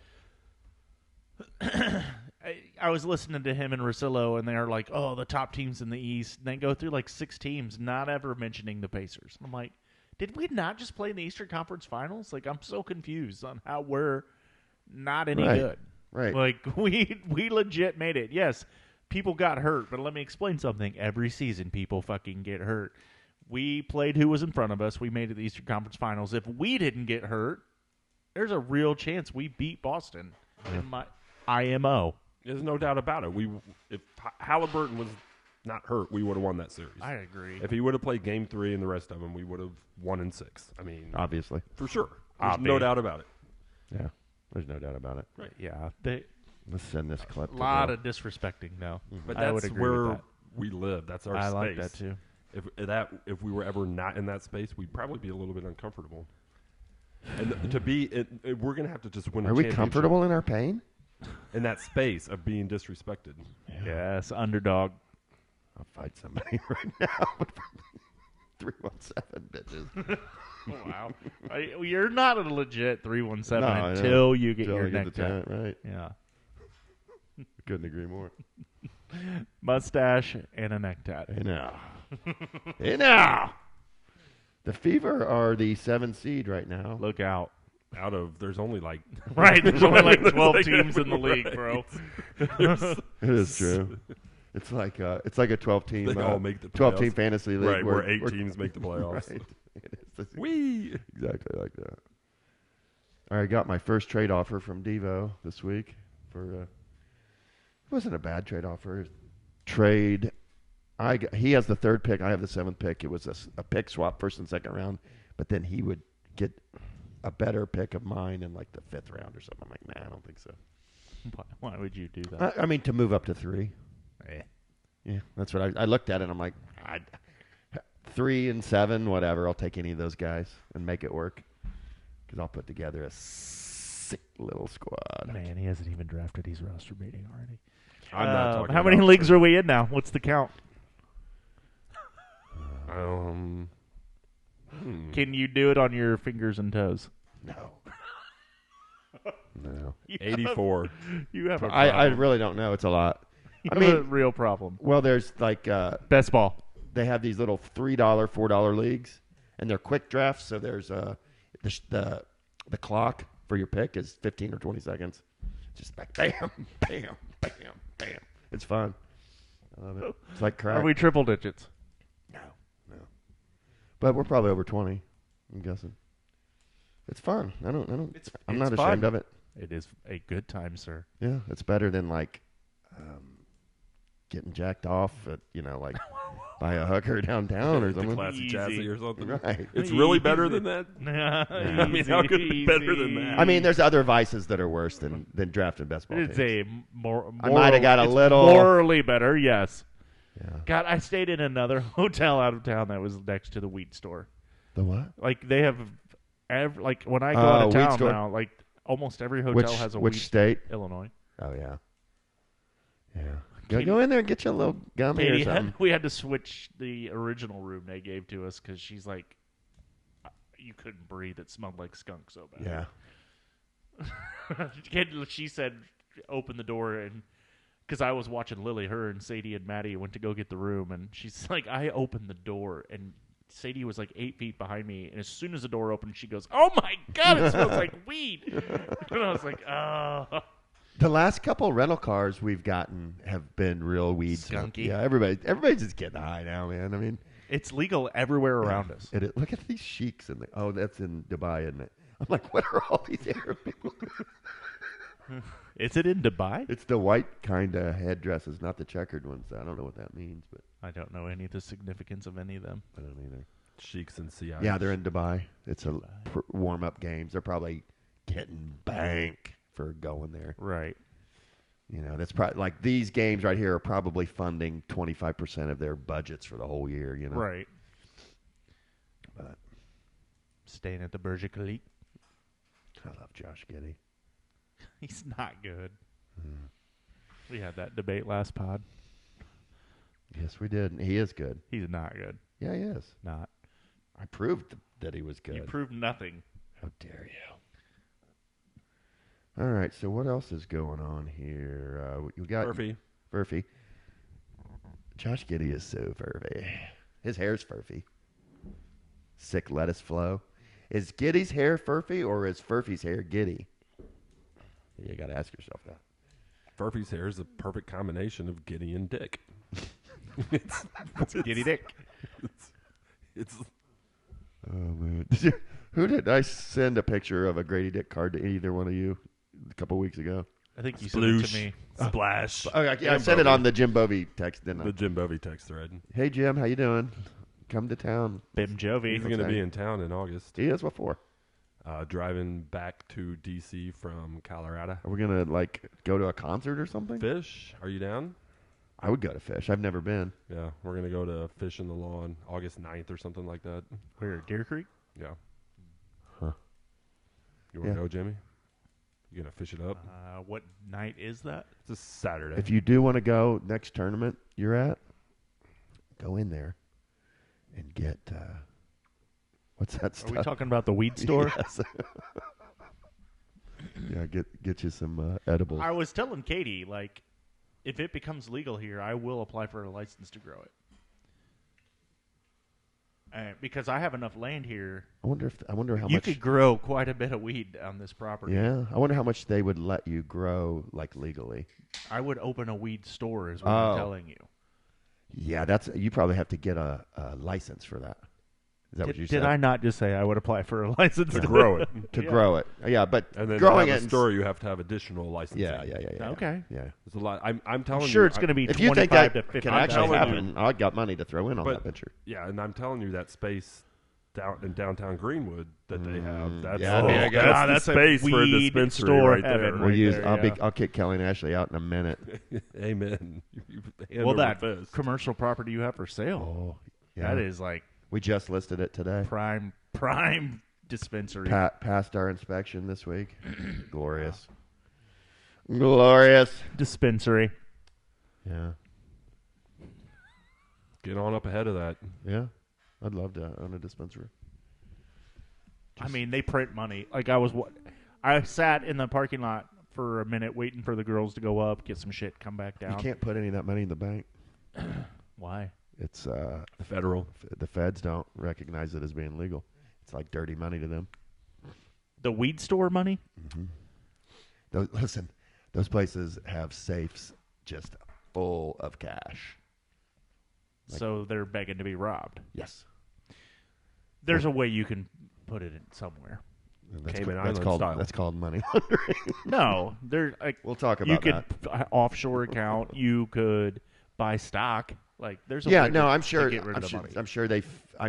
I was listening to him and Russillo, and they're like, "Oh, the top teams in the East." And they go through like 6 teams, not ever mentioning the Pacers. I'm like, did we not just play in the Eastern Conference Finals? Like, I'm so confused on how we're not any Right. good. Right. Like, we legit made it. Yes, people got hurt, but let me explain something. Every season, people fucking get hurt. We played who was in front of us. We made it to the Eastern Conference Finals. If we didn't get hurt, there's a real chance we beat Boston in my IMO. There's no doubt about it. If Halliburton was not hurt, we would have won that series. I agree. If he would have played Game 3 and the rest of them, we would have won in 6. I mean, Obviously. for sure. There's no doubt about it. Yeah. There's no doubt about it. Right. Yeah, Let's send this clip. a lot of disrespecting, though. But I would that's agree with where that. we live. That's our I space. like that too. If we were ever not in that space, we'd probably be a little bit uncomfortable. And we're going to have to just win. Are a we championship comfortable in our pain? in that space of being disrespected? Yes, underdog. I'll fight somebody right now. 317 bitches. Wow. You're not a legit 317 No, I know. until you get Until your I get neck the tapped. talent, right. Yeah. Couldn't agree more. Mustache and a neck tat. Hey now. Hey now. The Fever are the 7th seed right now. Look out. There's only like Right, there's only like 12 like teams in the right. league, bro. It is true. It's like a 12 team. They all make the 12 team playoffs. fantasy league. Right, where 8 teams make the playoffs. Right. It is Wee! exactly like that. All right, got my first trade offer from Devo this week. It wasn't a bad trade offer. He has the 3rd pick. I have the 7th pick. It was a pick swap, 1st and 2nd round, but then he would get a better pick of mine in like the 5th round or something. I'm like, nah, I don't think so. Why would you do that? I mean, to move up to 3. Eh. Yeah, that's what I looked at it and I'm like, 3 and 7, whatever. I'll take any of those guys and make it work because I'll put together a sick little squad. Man, he hasn't even drafted his roster meeting already. I'm not talking how many about leagues are we in now? What's the count? Can you do it on your fingers and toes? No. No. 84. You have a I problem. really don't know. It's a lot. You I have a mean, real problem. well, there's like Best ball. they have these little $3, $4 leagues, and they're quick drafts. So there's the clock for your pick is 15 or 20 seconds. Just like bam, bam, bam, bam. It's fun. I love it. It's like crack. Are we triple digits? No. But we're probably over 20. I'm guessing. It's fun. I'm not ashamed of it. It is a good time, sir. Yeah, it's better than like getting jacked off at like by a hooker downtown or The something. classic Easy. chassis or something. Right. It's really better than that? I mean, how could it be better than that? I mean, there's other vices that are worse than drafting best ball It's teams. a I might have got a it's little- morally better. Yes. Yeah. God, I stayed in another hotel out of town that was next to the weed store. The what? Like they have, like when I go out of weed town store? now, like almost every hotel has a which weed. state? Illinois. Oh yeah. Yeah. Go in there and get you a little gummy or Katie something. we had to switch the original room they gave to us because she's like, you couldn't breathe. It smelled like skunk so bad. Yeah. She said, open the door and. Because I was watching Lily, her and Sadie and Maddie went to go get the room, and she's like, I opened the door, and Sadie was like 8 feet behind me, and as soon as the door opened, she goes, "Oh my God, it smells like weed!" And I was like, "Oh." The last couple rental cars we've gotten have been real weed Skunky. Yeah, everybody's just getting high now, man. I mean, It's legal everywhere around us. look at these sheiks in the. Oh, that's in Dubai, isn't it? I'm like, what are all these Arab people? Is it in Dubai? It's the white kind of headdresses, not the checkered ones. I don't know what that means, but I don't know any of the significance of any of them. I don't either. Sheiks and CI. Yeah, they're in Dubai. It's a warm-up games. They're probably getting bank for going there. Right. That's probably like these games right here are probably funding 25% of their budgets for the whole year. Right. But Staying at the Burj Khalifa. I love Josh Giddey. He's not good. We had that debate last pod. Yes, we did. He is good. He's not good. Yeah, he is. Not. I proved that he was good. You proved nothing. How dare you? All right, so what else is going on here? We got Furphy. Josh Giddey is so Furphy. His hair's Furphy. Sick lettuce flow. Is Giddey's hair Furphy or is Furphy's hair Giddey? You got to ask yourself that. Furphy's hair is a perfect combination of Giddy and Dick. It's Giddy Dick. It's Oh, man. Who did I send a picture of a Grady Dick card to either one of you a couple weeks ago? I think you said it to Sploosh. me. Splash. Oh, yeah, I Jim sent it Bovey. on the Jim Bovey text, didn't I? The Jim Bovey text thread. Hey, Jim, how you doing? Come to town. Bim Jovi. He's going to be in town in August. He is. What for? Driving back to D.C. from Colorado. Are we going to, go to a concert or something? Fish, are you down? I would go to Fish. I've never been. Yeah, we're going to go to Fish in the Lawn August 9th or something like that. Where? Deer Creek? Yeah. Huh. You want to Yeah. go, Jimmy? You going to fish it up? What night is that? It's a Saturday. If you do want to go next tournament you're at, go in there and get, what's that Are stuff? we talking about the weed store? Yes. Yeah, get you some edibles. I was telling Katie, if it becomes legal here, I will apply for a license to grow it. Because I have enough land here. I wonder how you much could grow quite a bit of weed on this property. Yeah, I wonder how much they would let you grow like legally. I would open a weed store, is what I'm telling you. Yeah, you probably have to get a license for that. Is that what you said? Did I not just say I would apply for a license to grow it? Grow it. Yeah, but and then growing to it have a store, you have to have additional licensing. Yeah. Okay. Yeah. There's a lot. I'm telling you. Sure, it's going to be if you think 25 that to 50. can actually happen, I got money to throw in on that venture. Yeah, and I'm telling you that space down in downtown Greenwood that they have. That's that's the space a for a weed dispensary store right there. heaven. I'll kick Kelly and Ashley out in a minute. Amen. Well, that commercial property you have for sale. Oh, yeah. That is like we just listed it today. Prime dispensary. Passed our inspection this week. Glorious. Dispensary. Yeah. Get on up ahead of that. Yeah. I'd love to own a dispensary. I mean, they print money. Like I sat in the parking lot for a minute waiting for the girls to go up, get some shit, come back down. You can't put any of that money in the bank. Why? It's federal. The feds don't recognize it as being legal. It's like dirty money to them. The weed store money? Mm-hmm. Listen, those places have safes just full of cash. So they're begging to be robbed. Yes. There's a way you can put it in somewhere. That's called money laundering. No, we'll talk about you that. You could offshore account. You could buy stock. Like there's a way I'm sure. to get rid of the money. I'm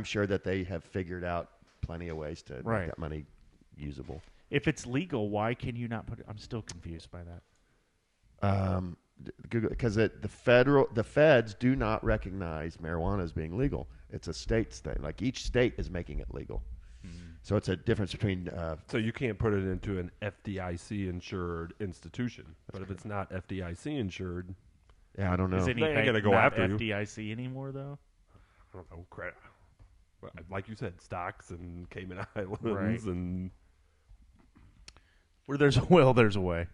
sure that they have figured out plenty of ways to make that money usable. If it's legal, why can you not put it? I'm still confused by that. Because the feds do not recognize marijuana as being legal. It's a state's thing. Like each state is making it legal. So it's a difference between. So you can't put it into an FDIC insured institution. But if it's not FDIC insured, yeah, I don't know. Is any bank gonna go not after you. FDIC anymore though? I don't know. Like you said, stocks and Cayman Islands and. Where there's a will, there's a way.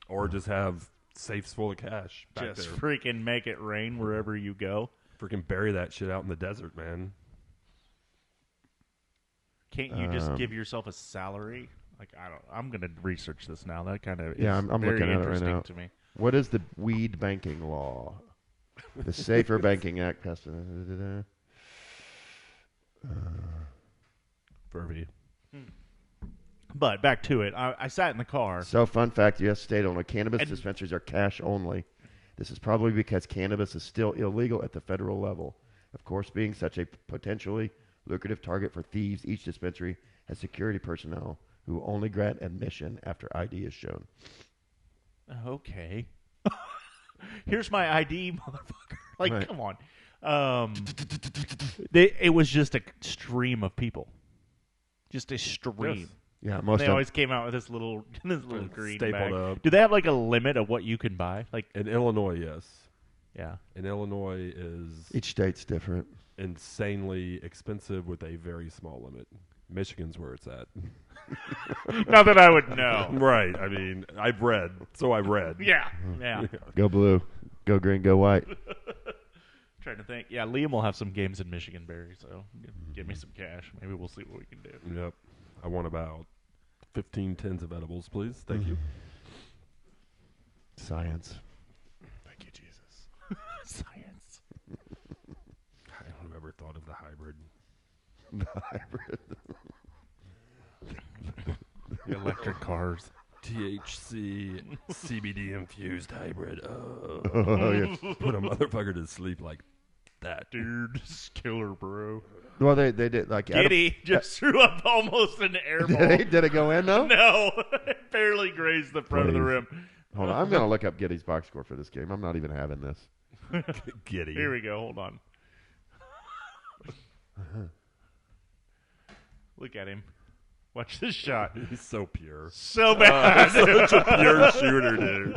Or just have safes full of cash back just there. Freaking make it rain wherever you go. Freaking bury that shit out in the desert, man. Can't you just give yourself a salary? Like I'm gonna research this now. That kind of I'm very looking at it right interesting now. to me. What is the weed banking law? The Safer Banking Act passed. Furphy. But back to it. I sat in the car. So, fun fact: U.S. state-owned cannabis dispensaries are cash only. This is probably because cannabis is still illegal at the federal level. Of course, being such a potentially lucrative target for thieves, each dispensary has security personnel who only grant admission after ID is shown. Okay. Here's my ID, motherfucker. Like, come on. It was just a stream of people. Just a stream. Yes. Yeah, they always came out with this little green stapled bag. up. Do they have like a limit of what you can buy? Like in Illinois, yes. Yeah. In Illinois is each state's different. Insanely expensive with a very small limit. Michigan's where it's at. Not that I would know. Right. I mean, I've read. Yeah. Go blue. Go green. Go white. Trying to think. Yeah, Liam will have some games in Michigan, Barry, so give me some cash. Maybe we'll see what we can do. Yep. I want about 15 tins of edibles, please. Thank you. Science. Thank you, Jesus. Science. I don't ever thought of the hybrid. The hybrid. The electric cars. THC, CBD infused hybrid. Oh, yeah. Put a motherfucker to sleep like that. Dude, this is killer, bro. Well, they did like Giddy just threw up almost an air ball. Did it go in though? No, it barely grazed the front of the rim. Hold on, I'm gonna look up Giddy's box score for this game. I'm not even having this. Giddy. Here we go. Hold on. Look at him. Watch this shot. He's so pure. So bad. Such a pure shooter, dude.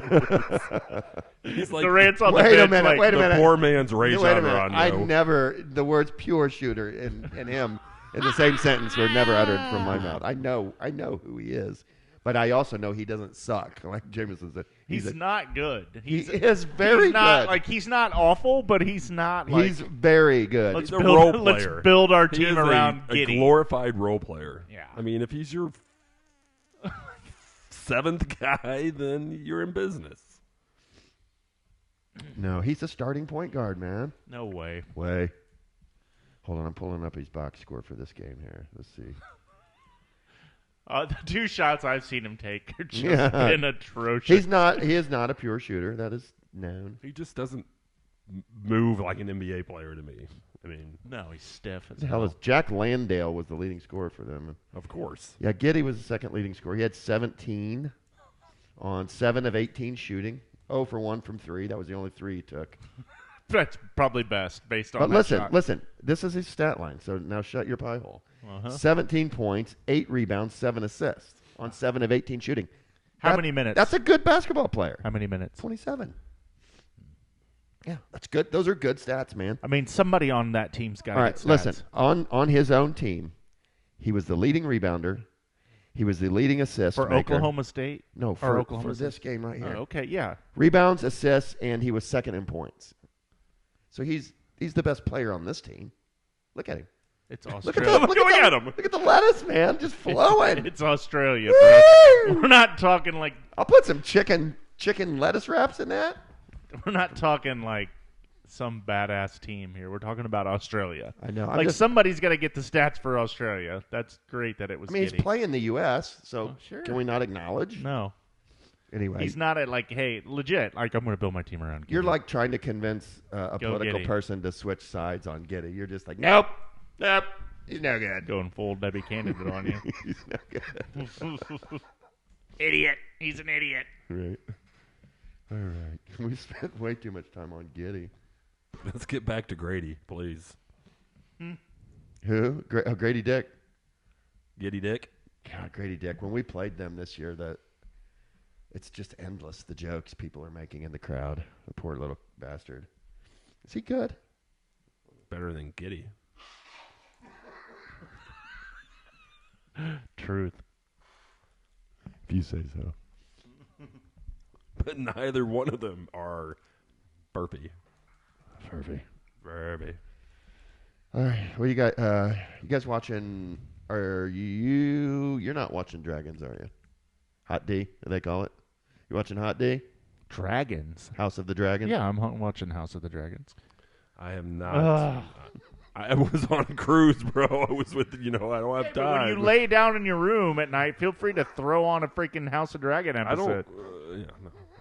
He's like the rants on wait the a minute, bench, wait a minute. The poor man's Ray Wait a John minute. Rondo. I never the words "pure shooter" and him in the same sentence were never uttered from my mouth. I know who he is, But I also know he doesn't suck. Like Jameson said, He's not good. He is very not, good. He's not awful, but he's not. Like, He's very good. He's a role player. Let's build our He team is around a Giddy. glorified role player. Yeah. I mean, if he's your 7th guy, then you're in business. No, he's a starting point guard, man. No way. Hold on, I'm pulling up his box score for this game here. Let's see. The 2 shots I've seen him take are just been atrocious. He is not a pure shooter. That is known. He just doesn't move like an NBA player to me. I mean, no, he's stiff. What the hell is Jack Landale was the leading scorer for them? of course. Yeah, Giddy was the second leading scorer. He had 17 on 7 of 18 shooting. 0 for 1 from 3. That was the only 3 he took. That's probably best based on But that shot. listen. This is his stat line. So now shut your pie hole. 17 points, 8 rebounds, 7 assists on 7 of 18 shooting. How many minutes? That's a good basketball player. How many minutes? 27. Yeah, that's good. Those are good stats, man. I mean, somebody on that team's got to All get right, stats. listen. On his own team, he was the leading rebounder. He was the leading assist For maker. Oklahoma State? No, Or for Oklahoma this game right here. Oh, okay, yeah. Rebounds, assists, and he was second in points. So he's the best player on this team. Look at him. It's Look at, Australia. him. Look at the lettuce, man, just flowing. It's Australia, bro. We're not talking like I'll put some chicken lettuce wraps in that. we're not talking like some badass team here. We're talking about Australia. I know. Somebody's got to get the stats for Australia. That's great that it was. I mean, Giddy. he's playing the U.S., so sure. Can we not acknowledge? No, Anyway, he's not at hey, legit. I'm going to build my team around. Giddy. you're like trying to convince a Go political Giddy. person to switch sides on Giddy. You're just like, nope, he's no good. going full Debbie candidate on you. He's no good. Idiot. He's an idiot. Right. All right. We spent way too much time on Giddy. Let's get back to Grady, please. Who? Grady Dick. Giddy Dick. God, Grady Dick. When we played them this year, it's just endless, the jokes people are making in the crowd. The poor little bastard. Is he good? Better than Giddy. Truth. If you say so. But neither one of them are Furphy. Furphy. All right. What you got? You guys watching? You're not watching Dragons, are you? HotD, they call it. You watching HotD? Dragons. House of the Dragons? Yeah, I'm watching House of the Dragons. I am not. I was on a cruise, bro. I was with, I don't have time. When you lay down in your room at night, feel free to throw on a freaking House of Dragon episode. No.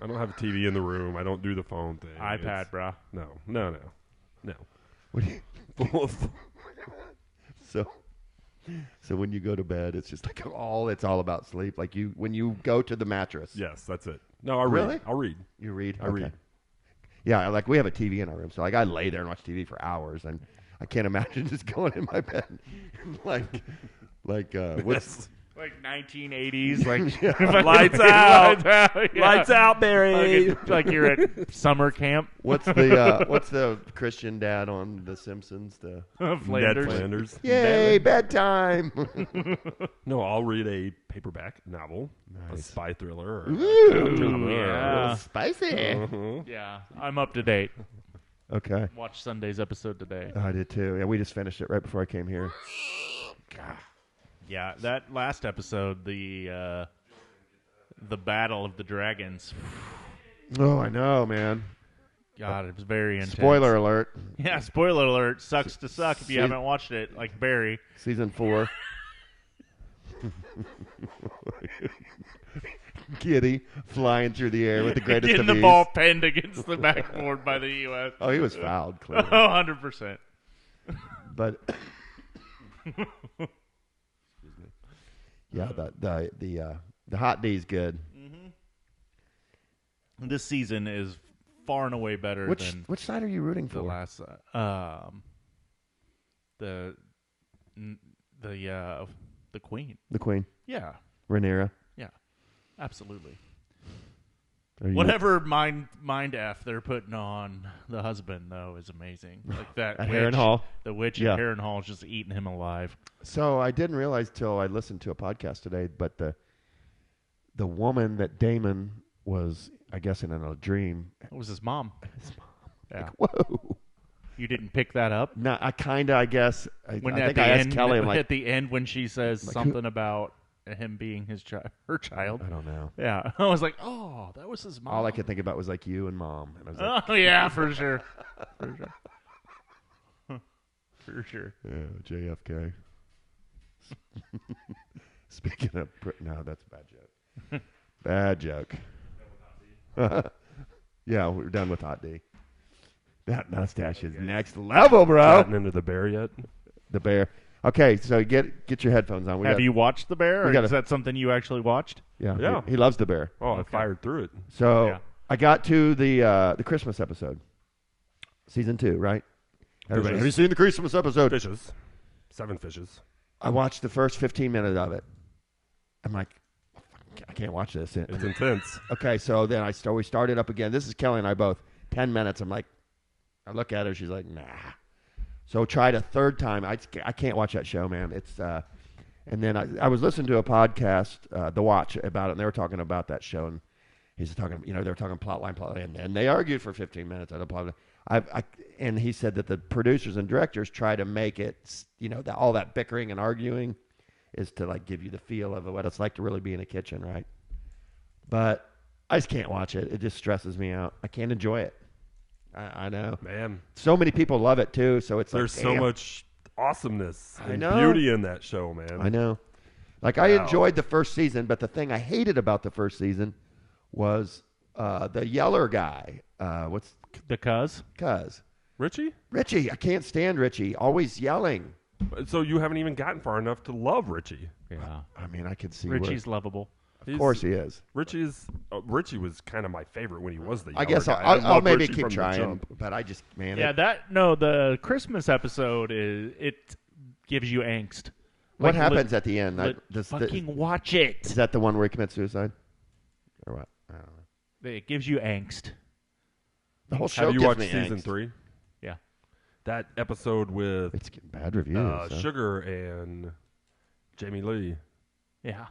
I don't have a TV in the room. I don't do the phone thing. iPad, bro. No. What do you, so when you go to bed, it's just like it's all about sleep. Like when you go to the mattress. Yes, that's it. No, I read. Really? I'll read. You read? I read. Yeah, like we have a TV in our room, so like I lay there and watch TV for hours, and I can't imagine just going in my bed like what's Like 1980s, Lights out. Yeah. Lights out, Barry. Like you're at summer camp. what's the Christian dad on The Simpsons? The Flanders. Ned Flanders. yay bedtime. No, I'll read a paperback novel, a Nice. spy thriller. Or Ooh, yeah. Spicy. Yeah, I'm up to date. Okay, Watched Sunday's episode today. I did too. Yeah, we just finished it right before I came here. God. Yeah, that last episode, the Battle of the Dragons. Oh, I know, man. God, it was very intense. Spoiler alert. Yeah, spoiler alert. Sucks to suck if you See- haven't watched it, like Barry. Season 4. Giddy flying through the air with the greatest Getting of the ease. ball penned against the backboard by the U.S. Oh, he was fouled, clearly. 100%. But yeah, the hot D's good. This season is far and away better than Which side are you rooting the for? last. The Queen. The Queen, Yeah, Rhaenyra. yeah, absolutely. Are you- Whatever mind F they're putting on the husband though is amazing. Like that At witch, Harrenhal. the witch Yeah. at Harrenhal is just eating him alive. So I didn't realize till I listened to a podcast today, but the woman that Damon was, I guess, in a dream. It was his mom. Yeah. Whoa. You didn't pick that up? No, I kind of, I guess. I When think at the I asked end, Kelly, I'm like, at the end when she says like, something about him being her child. I don't know. Yeah. I was like, oh, that was his mom. All I could think about was like you and Mom. And I was like, Oh, yeah, for sure. For sure. For sure. yeah, JFK. Speaking of, no, that's a bad joke. Bad joke. Yeah, we're done with HotD. That mustache is next level, bro. Gotten into the bear yet? The bear. Okay, so get your headphones on. Have you watched The Bear? Or gotta- is that something you actually watched? Yeah, Yeah. He loves the bear. Oh, I fired through it. So Yeah. I got to the Christmas episode, season 2, right? Everybody, Fishes. have you seen the Christmas episode? Fishes. 7 fishes. I watched the first 15 minutes of it. I'm like, I can't watch this. It's intense. Okay, so then we started up again. This is Kelly and I both. 10 minutes. I'm like, I look at her. She's like, nah. So tried a third time. I can't watch that show, man. It's and then I was listening to a podcast, The Watch, about it, and they were talking about that show, and he's talking, they were talking plot line, and they argued for 15 minutes on the plot line. And he said that the producers and directors try to make it, all that bickering and arguing is to like give you the feel of what it's like to really be in a kitchen, right? But I just can't watch it. It just stresses me out. I can't enjoy it. I know. Man, So many people love it too, so it's there's like, so damn. much awesomeness I and know. beauty in that show, man. I know. Like, I Wow. enjoyed the first season, but the thing I hated about the first season was the yeller guy. What's The Cuz? Richie? Richie? I can't stand Richie. Always yelling. So you haven't even gotten far enough to love Richie. Yeah. I mean, I could see Richie's lovable. Of course he is. Richie was kind of my favorite when he was the I younger guess guy. I'll loved maybe Richie keep from the trying, jump. but I just, man. Yeah, the Christmas episode it gives you angst. What Like, happens at the end? fucking watch it. Is that the one where he commits suicide? Or what? I don't know. It gives you angst. The whole show Have you gives watched me season angst. 3? Yeah. That episode with It's getting bad reviews. so. Sugar and Jamie Lee. Yeah.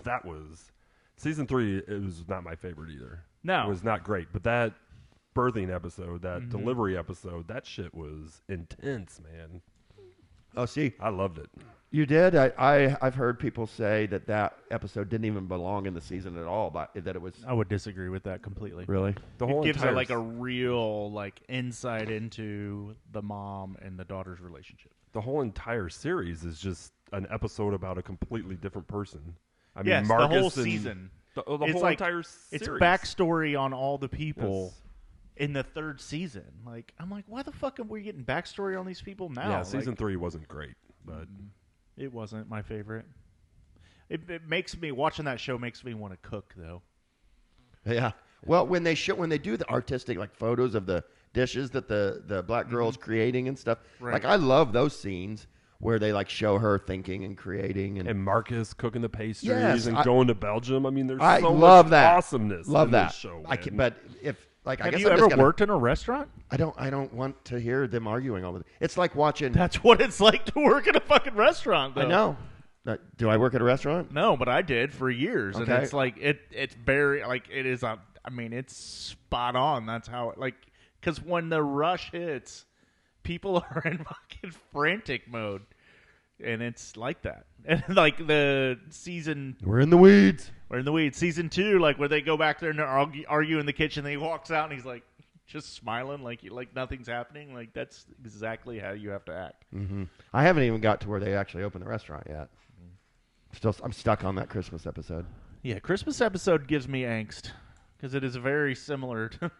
That was season 3. It was not my favorite either. No. It was not great. But that birthing episode, that delivery episode, that shit was intense, man. Oh, see, I loved it. you did. I've heard people say that episode didn't even belong in the season at all, but that it was I would disagree with that completely. really. The whole It gives entire it like a real insight into the mom and the daughter's relationship. the whole entire series is just an episode about a completely different person. I mean, Yes, Marcus the whole and season. The It's whole like- entire series. It's backstory on all the people Yes. in the third season. I'm like, why the fuck are we getting backstory on these people now? Yeah, Like, season 3 wasn't great, but it wasn't my favorite. It makes me watching that show makes me want to cook though. Yeah. Well, when they do the artistic photos of the dishes that the black girl's creating and stuff, Right. I love those scenes where they show her thinking and creating and Marcus cooking the pastries Yes, and I- going to Belgium. I mean, there's I so love much that. awesomeness Love in that. this show. I man. can, but if I Have guess you I'm ever just gonna, worked in a restaurant? I don't want to hear them arguing over it. It's like watching. That's what it's like to work in a fucking restaurant. Though. I know. Do I work at a restaurant? No, but I did for years, and Okay. it's it's very it is a. I mean, it's spot on. That's how because when the rush hits, people are in fucking frantic mode, and it's like that. And the season, We're in the weeds. we're in the weeds. Season 2, where they go back there and argue in the kitchen. Then he walks out and he's just smiling like nothing's happening. That's exactly how you have to act. Mm-hmm. I haven't even got to where they actually open the restaurant yet. I'm stuck on that Christmas episode. Yeah, Christmas episode gives me angst because it is very similar to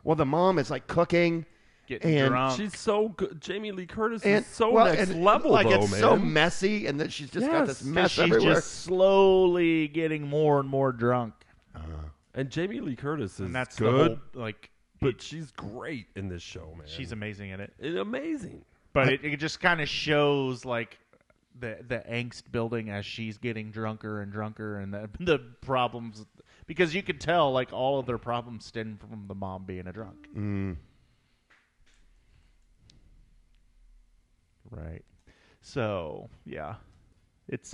Well, the mom is cooking. getting And drunk. She's so good. Jamie Lee Curtis And is so next level, though, it's man. so messy, and then she's just got this Yes, mess She's everywhere. just slowly getting more and more drunk, And Jamie Lee Curtis is and that's good, the whole but she's great in this show, man. she's amazing in it. It's amazing. But it just kind of shows the angst building as she's getting drunker and drunker, and the problems because you could tell all of their problems stem from the mom being a drunk. Right. So yeah, it's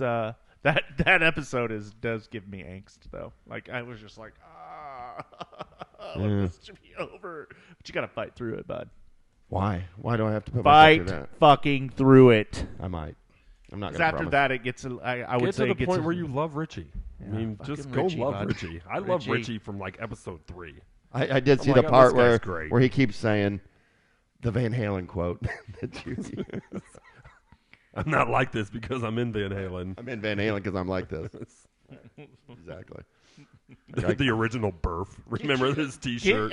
That episode does give me angst though. Like I was just like, I want this to be over. But you got to fight through it, bud. Why? Why do I have to put myself through Fight that? fucking through it. I might. I'm not Because going to after promise. that, it gets. I would Get say to it the gets point where you love Richie. Yeah, I mean, fucking just go Richie, love bud. Richie. I love Richie. Richie from like episode 3. I did see I'm the like, oh, part this guy's great. where he keeps saying the Van Halen quote. that you use. I'm not like this because I'm in Van Halen. I'm in Van Halen because I'm like this. Exactly. The original Burf. Remember this T-shirt?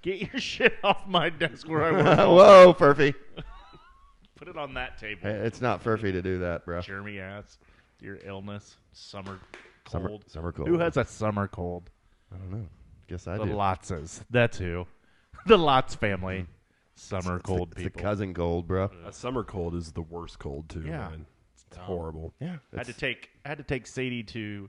Get your shit off my desk where I work. Whoa, Furphy. Put it on that table. Hey, it's not Furphy to do that, bro. Jeremy ass. Your illness. Summer cold. Summer cold. Who has a summer cold? I don't know. Guess I The do. Lotzes. That's who. The Lotz family. Summer cold it's people. a cousin cold, bro. A summer cold is the worst cold too, Yeah. man. It's horrible. Yeah. I had to take Sadie to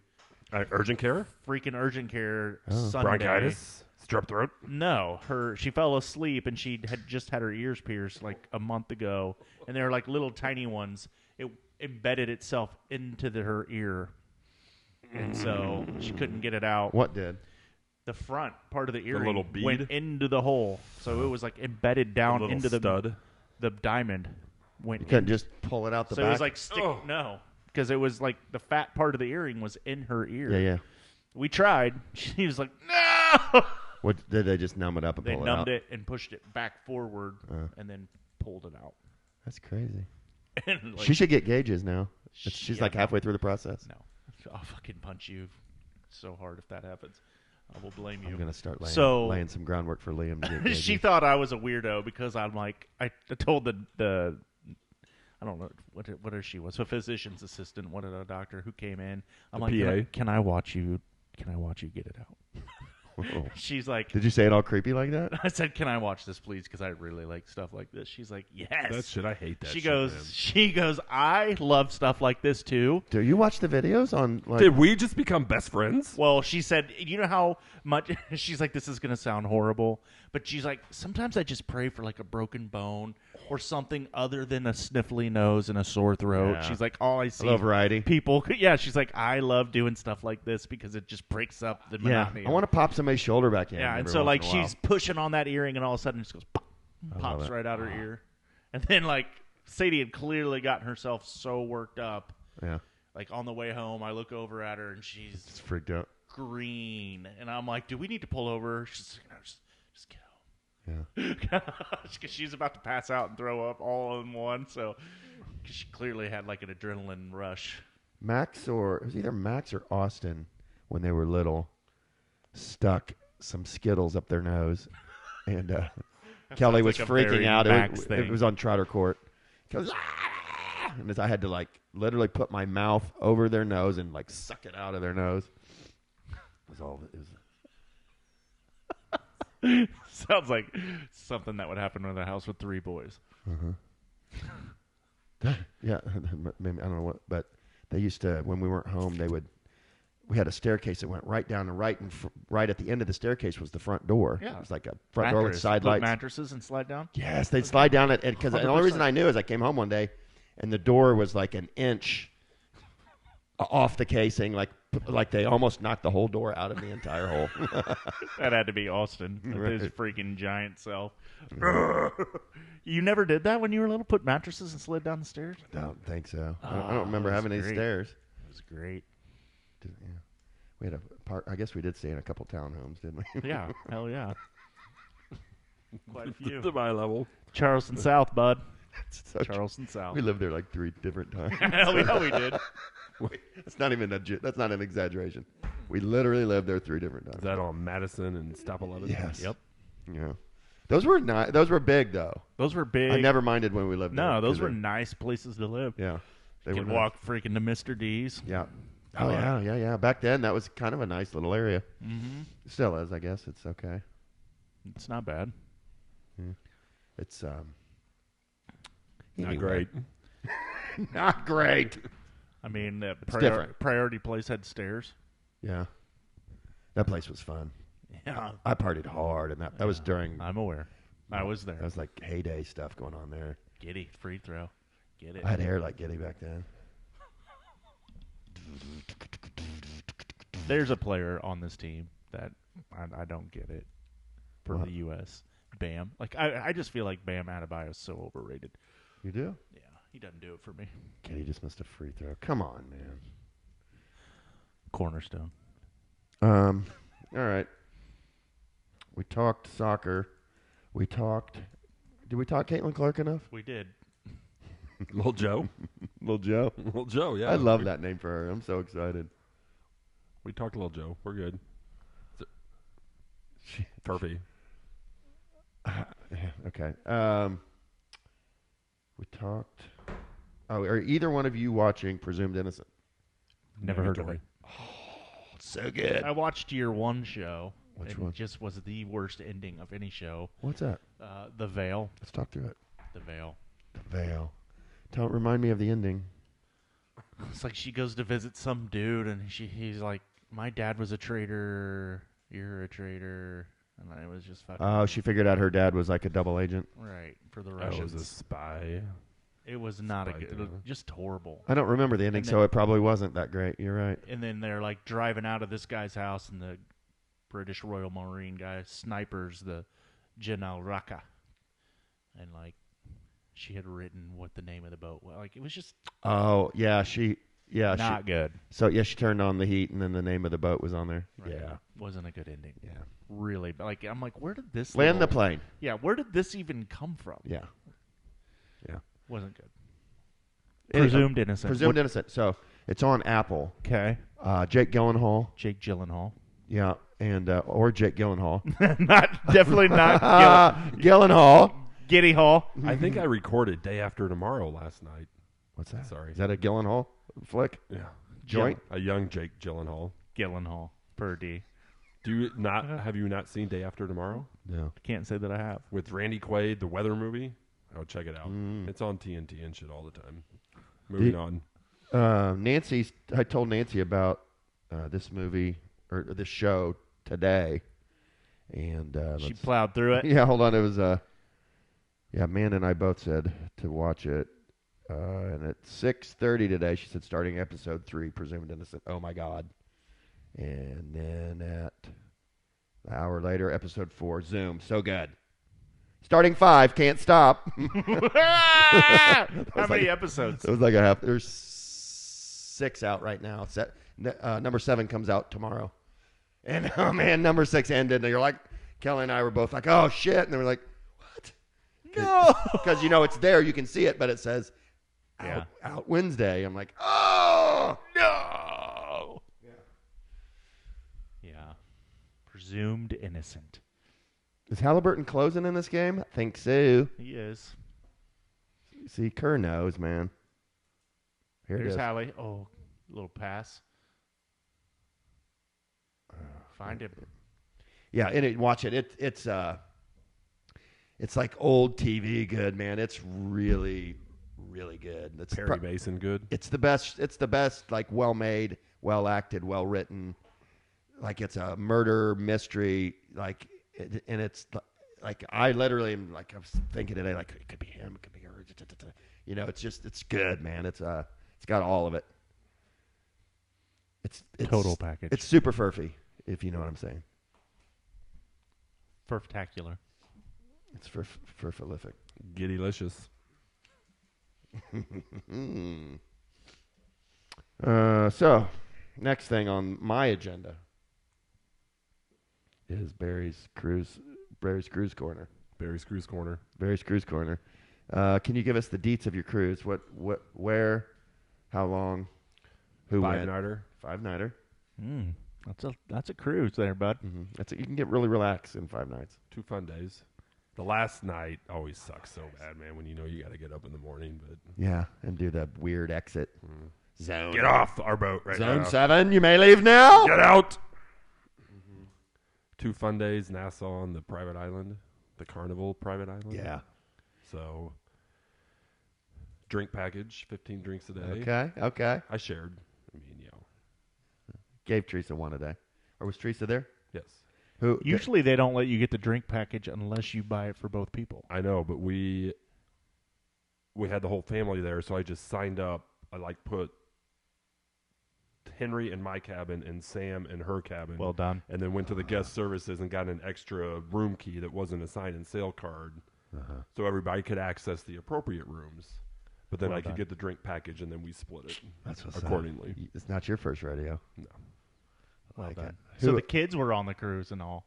Urgent care? freaking urgent care Oh. Sunday. Bronchitis? Strep throat? No, she fell asleep and she had just had her ears pierced like a month ago, and they were like little tiny ones. It embedded itself into her ear, and so she couldn't get it out. What did? The front part of the earring little bead? went into the hole, so it was like embedded down little into stud? the diamond. Went You couldn't in. just pull it out the So back? it was like stick. Oh. No, because it was like the fat part of the earring was in her ear. Yeah, yeah. We tried. She was like, no. What did they just numb it up and They pull it numbed out? it and pushed it back forward and then pulled it out. That's crazy. And like, She should get gauges now. She's Yeah, like halfway through the process. no, I'll fucking punch you so hard if that happens. I will blame you. I'm gonna start laying some groundwork for Liam to get gauges. She thought I was a weirdo because I'm like I told the I don't know what she was, a physician's assistant, what a doctor who came in. I'm The like, PA? can I watch you get it out? Whoa. She's like, Did you say it all creepy like that? I said, can I watch this, please? Because I really like stuff like this. She's like, yes. That shit, I hate that She shit, goes, man. she goes, I love stuff like this too. Do you watch the videos on? Like, Did we just become best friends? Well, she said, you know how much, she's like, this is going to sound horrible, but she's like, sometimes I just pray for like a broken bone or something other than a sniffly nose and a sore throat. Yeah. She's like, all I I see love variety. people. Yeah, she's like, I love doing stuff like this because it just breaks up the Yeah, monotony. I want to pop somebody's shoulder back in. Yeah, and every so like once in a while. she's pushing on that earring, and all of a sudden it just goes pop, love pops it. right out her ear, and then like Sadie had clearly gotten herself so worked up. Yeah, Like on the way home, I look over at her and she's it's freaked out. green, and I'm like, "Do we need to pull over?" She's like, "No, just get Yeah, home," because she's about to pass out and throw up all in one. So 'cause she clearly had like an adrenaline rush. Max or it was either Max or Austin when they were little stuck some Skittles up their nose, and Kelly was like a very freaking out. Max It thing. was on Trotter Court. Goes, "Ah!" And as I had to like literally put my mouth over their nose and like suck it out of their nose. It was all. It was, Sounds like something that would happen in a house with 3 boys. yeah, maybe I don't know what, but they used to when we weren't home. We had a staircase that went right down and right at the end of the staircase was the front door. Yeah. It was like a front door with side Put lights. mattresses and slide down. Yes, they'd slide down it because the only reason I knew is I came home one day and the door was like an inch off the casing, like they almost knocked the whole door out of the entire hole. That had to be Austin with his Right. freaking giant self. You never did that when you were little? Put mattresses and slid down the stairs? I don't think so. I Oh, don't remember that was having any great. stairs. It was great. Yeah. We had a part. I guess we did stay in a couple townhomes, didn't we? Yeah, hell yeah. Quite a few. To my level. Charleston South, bud. So Charleston South. we lived there like 3 different times. Hell yeah, we did. Wait, that's not even that's not an exaggeration. We literally lived there 3 different Is times. that on Madison and Stop 11? Yes. Yep. Yeah. Those were not. Those were big though. Those were big. I never minded when we lived there. No, those 'cause were they're- nice places to live. Yeah. They You were could nice. walk freaking to Mr. D's. Yeah. Oh yeah. Back then, that was kind of a nice little area. Mm-hmm. Still is, I guess. It's okay. It's not bad. It's Not anyway. great. Not great. I mean, different. Priority Place had stairs. Yeah. That place was fun. Yeah. I partied hard, and that was during. I'm aware. I was there. That was like heyday stuff going on there. Giddy, free throw. Get it. I had hair like Giddy back then. There's a player on this team that I don't get it for What? the U.S. Bam. Like, I just feel like Bam Adebayo is so overrated. You do? Yeah, he doesn't do it for me. Kid, he just missed a free throw. Come on, man. Cornerstone. All right. We talked soccer. Did we talk Caitlin Clark enough? We did. Little Joe. Little Joe. Little Joe, yeah. I love that name for her. I'm so excited. We talked Little Joe. We're good. Furphy. Okay. We talked. Oh, are either one of you watching Presumed Innocent? Never heard of it. So good. I watched your one show. Which and one? It just was the worst ending of any show. What's that? The Veil. Let's talk through it. The Veil. The Veil. Don't remind me of the ending. It's like she goes to visit some dude, and he's like, "My dad was a traitor. You're a traitor." And it was just fucking... Oh, she figured out her dad was like a double agent. Right, for the I Russians. was a spy. It was not a Spy good... It was thing. just horrible. I don't remember the ending, And then- so it probably wasn't that great. You're right. And then they're like driving out of this guy's house, and the British Royal Marine guy snipers the Janal Raqqa. And like, she had written what the name of the boat was. Like, it was just Oh, yeah, not good. So, yeah, she turned on the heat, and then the name of the boat was on there. Right. Yeah. Wasn't a good ending. Yeah. Really. Like, I'm like, where did this... Land the little- plane. Yeah, where did this even come from? Yeah. Wasn't good. Anyway, Presumed Innocent. Presumed Innocent. So, it's on Apple. Okay. Jake Gyllenhaal. Jake Gyllenhaal. Yeah, and or Jake Gyllenhaal. Definitely not Gyllenhaal. Giddy Hall. I think I recorded Day After Tomorrow last night. What's that? Sorry. Is that a Gyllenhaal flick? Yeah. Joint? A young Jake Gyllenhaal. Gyllenhaal. Per D. Do you not have you not seen Day After Tomorrow No. Can't say that I have. with Randy Quaid, the weather movie? Oh, check it out. Mm. It's on TNT and shit all the time. Moving on. I told Nancy about this movie or this show today, and She let's- plowed through it. yeah, hold on. It was Man and I both said to watch it, and at 6:30 today, she said starting episode 3, Presumed Innocent. Oh my God! And then at an hour later, episode 4, Zoom. So good. Starting 5, can't stop. How many like- episodes? It was like a half. There's 6 out right now. Number 7 comes out tomorrow. And oh man, number 6 ended, and you're like, Kelly and I were both like, oh shit, and they were like, what? No. Because it's there, you can see it, but it says Yeah. out Wednesday. I'm like, oh No. Yeah. Presumed Innocent. is Halliburton closing in this game? I think so. He is. See, Kerr knows, man. Here There's it is. Hallie. Oh, little pass. Find him. Yeah, and watch it. It's like old TV good, man. It's really, really good. It's Perry Mason, good. It's the best. It's the best. Like well made, well acted, well written. Like it's a murder mystery. Like, and it's like I literally am like I was thinking today. Like it could be him. It could be her. It's good, man. It's got all of it. It's Total package. It's super furphy, if you know what I'm saying. Furftacular. It's furfilific. Giddylicious. So, next thing on my agenda is Barry's Cruise Corner. Barry's Cruise Corner. Barry's Cruise Corner. Can you give us the deets of your cruise? What, where, how long, who went? 5-nighter. 5-nighter. That's a cruise there, bud. Mm-hmm. You can get really relaxed in 5 nights. 2 fun days. The last night always sucks so bad, man, when you know you got to get up in the morning. But Yeah, and do the weird exit. Zone. get off our boat right Zone now. 7, you may leave now. Get out. 2 fun days, Nassau on the private island, the Carnival private island. Yeah. So, drink package, 15 drinks a day. Okay. I shared. I mean, Gave Teresa one a day. Or was Teresa there? yes. Who? Usually they don't let you get the drink package unless you buy it for both people. I know, but we had the whole family there, so I just signed up. I put Henry in my cabin and Sam in her cabin. Well done. And then went to the guest services and got an extra room key that wasn't a sign and sale card, so everybody could access the appropriate rooms. But then Well I could done. get the drink package, and then we split it That's what's accordingly. It's not your first rodeo. No. Well Like done. it. So Who- the kids were on the cruise and all.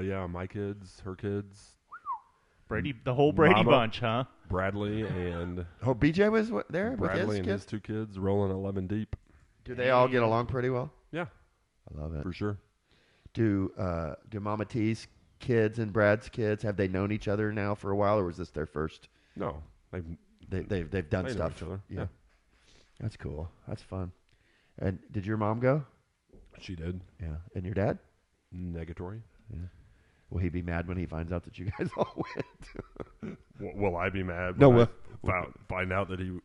Yeah, my kids, her kids, Brady, the whole Brady Mama. bunch, huh? Bradley, and Oh, BJ was there with Bradley his and kids? his 2 kids rolling 11 deep. Do they all get along pretty well? Yeah, I love it. for sure. Do Mama T's kids and Brad's kids, have they known each other now for a while, or was this their first? No, They've done They know stuff. each other, Yeah. yeah. That's cool. That's fun. And did your mom go? she did. Yeah. And your dad? Negatory. Will he be mad when he finds out that you guys all went? Will I be mad? No, when I find out that he.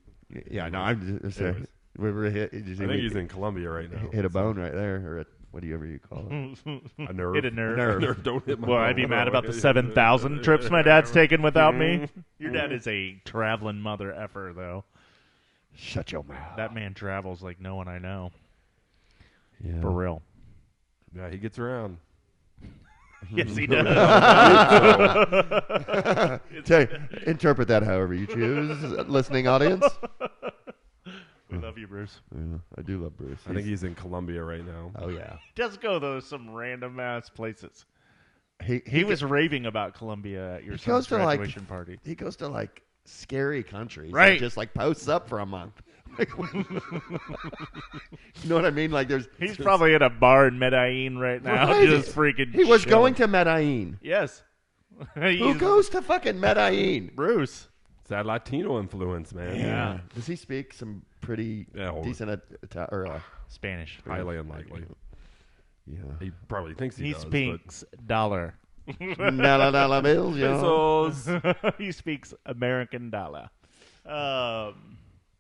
Yeah, no, I'm just saying. Anyways. We were hit. I think he's in Colombia right now. hit a bone right there, or whatever you call it. A nerve. Hit a nerve. Nerve. Don't hit my. Well, I'd be mad about the 7,000 trips my dad's taken without me. Your dad is a traveling mother effer, though. Shut your mouth. That man travels like no one I know. Yeah. For real. Yeah, he gets around. Yes, he does. Interpret that however you choose, listening audience. We love you, Bruce. Yeah, I do love Bruce. I think he's in Colombia right now. Oh yeah. Does go though some random ass places. He He was raving about Columbia at your He son's goes to, like, graduation party. He goes to like scary countries, Right. And just like posts up for a month. Like, you know what I mean? Like He's probably at a bar in Medellin right now, Right. just freaking. He was chilling. going to Medellin. Yes. Who He's goes to fucking Medellin? Bruce. It's that Latino influence, man. Yeah. Does he speak some pretty Yeah, well, decent Spanish. highly unlikely. yeah. He probably thinks he, He does. speaks dollar. $1 bills, But yo. pesos. He speaks American dollar.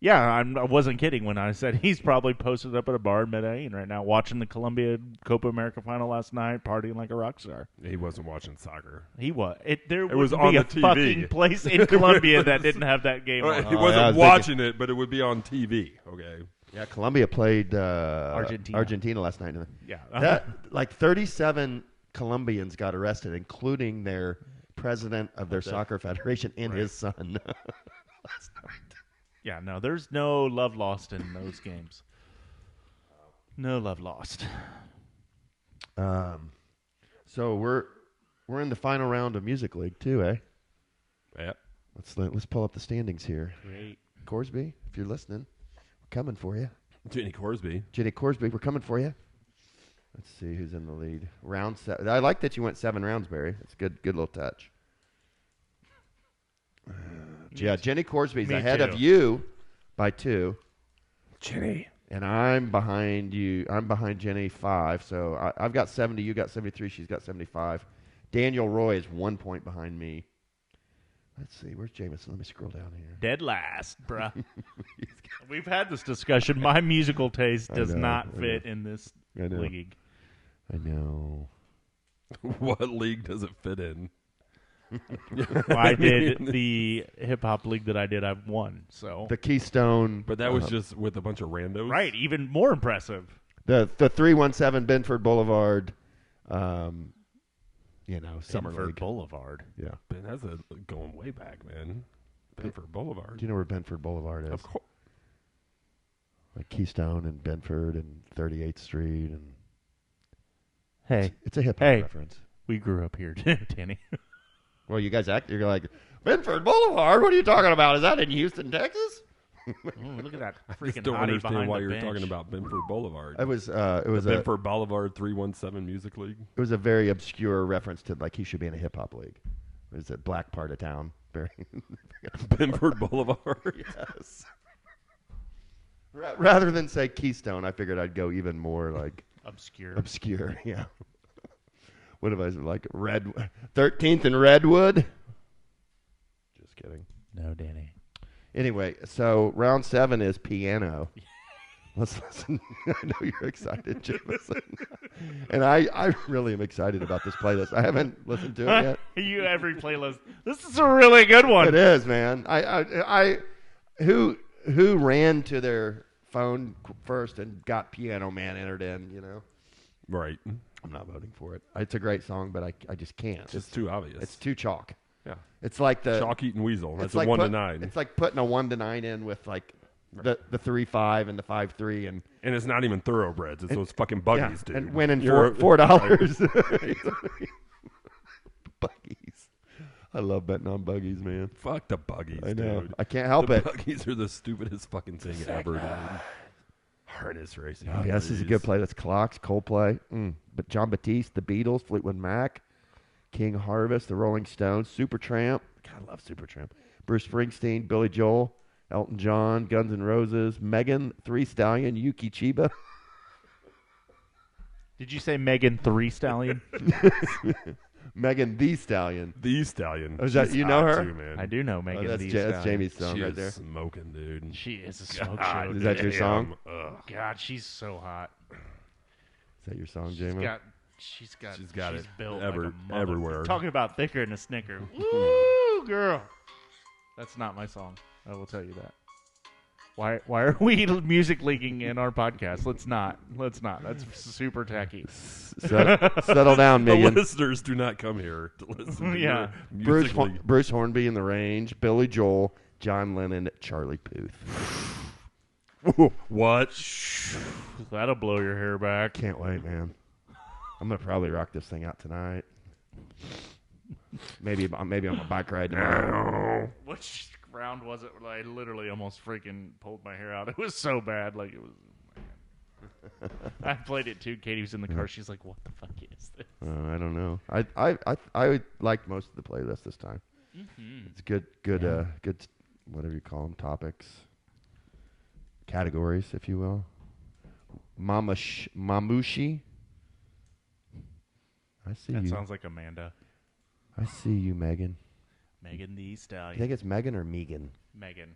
Yeah, I wasn't kidding when I said he's probably posted up at a bar in Medellin right now, watching the Colombia Copa America final last night, partying like a rock star. He wasn't watching soccer. He was. There was would on be a the TV. fucking place in Colombia that didn't have that game on. He yeah, I wasn't was watching it, but it would be on TV. Okay. Yeah, Colombia played Argentina. last night. Yeah. That like 37 Colombians got arrested, including their president of their soccer federation and his son. Last night. Yeah, no, there's no love lost in those games. No love lost. So we're in the final round of Music League too, eh? Yeah. Let's pull up the standings here. Great. Corsby, if you're listening, we're coming for you. Jenny Corsby. Jenny Corsby, we're coming for you. Let's see who's in the lead. Round 7. I like that you went 7 rounds, Barry. It's good little touch. Yeah, Jenny Corsby's Me ahead too. of you by 2. Jenny. And I'm behind you. I'm behind Jenny 5. So I've got 70. You got 73. She's got 75. Daniel Roy is 1 point behind me. Let's see. Where's Jameson? Let me scroll down here. Dead last, bruh. We've had this discussion. My musical taste does know, not I fit in this I know. league. I know. What league does it fit in? I did the hip hop league that I did. I've won. So The Keystone. But that was just with a bunch of randos. right, even more impressive. The 317 Benford Boulevard. Summer Benford League. Boulevard. Yeah. Ben, that's going way back, man. Benford Boulevard. Do you know where Benford Boulevard is? Of course. Like Keystone and Benford and 38th Street, and Hey, it's a hip hop Hey. reference. we grew up here, Danny. Well, you guys you're like Benford Boulevard. What are you talking about? Is that in Houston, Texas? Look at that I freaking just don't hottie understand behind why the you're bench. talking about Benford Boulevard. It was a Benford Boulevard 317 Music League. it was a very obscure reference to like he should be in a hip hop league. It was a black part of town. Very Benford Boulevard. yes. Rather than say Keystone, I figured I'd go even more like Obscure. obscure. Yeah. What if I said like 13th and Redwood? Just kidding. No, Danny. Anyway, so round 7 is piano. Let's listen. I know you're excited, Jameson. And I really am excited about this playlist. I haven't listened to it yet. You every playlist. This is a really good one. It is, man. Who ran to their phone first and got Piano Man entered in, you know. Right. I'm not voting for it. It's a great song, but I just can't. It's just too obvious. It's too chalk. Yeah. It's like the Chalk eating weasel. That's it's a like 1 to 9. It's like putting a 1 to 9 in with like the 3-5 and the 5-3 and it's not even thoroughbreds. It's those fucking buggies, dude. and winning You're $4. Buggies. I love betting on buggies, man. Fuck the buggies, I know. dude. I can't help it. Buggies are the stupidest fucking thing ever, dude. Harness racing. Oh, yeah, this is a good play. That's Clocks, Coldplay. But John Batiste, the Beatles, Fleetwood Mac, King Harvest, the Rolling Stones, Supertramp. God, I love Supertramp. Bruce Springsteen, Billy Joel, Elton John, Guns N' Roses, Megan, Three Stallion, Yuki Chiba. Did you say Megan Three Stallion? Megan the Stallion. The Stallion. Oh, is that, She's you know hot her? too, man. I do know Megan That's, the that's Stallion. Jamie's song She right is there. smoking, dude. She is a smoke God, show. Is that your song? God, she's so hot. Is that your song, Jamie? She's got it built everywhere. Talking about thicker than a Snicker. Woo, girl. That's not my song. I will tell you that. Why are we music leaking in our podcast? Let's not. That's super tacky. Settle down, The Megan. listeners do not come here to listen to Yeah. your musically. Bruce Hornby in the Range, Billy Joel, John Lennon, Charlie Puth. What? That'll blow your hair back. Can't wait, man. I'm gonna probably rock this thing out tonight. Maybe on my bike ride tomorrow. Which round was it? I literally almost freaking pulled my hair out. It was so bad. Like it was. Man. I played it too. Katie was in the car. She's like, "What the fuck is this?" I don't know. I liked most of the playlist this time. Mm-hmm. It's good. Whatever you call them, topics, categories, if you will. Mamushi. I see That you. sounds like Amanda. I see you, Megan. Megan the You Stallion. think it's Megan or Megan? Megan.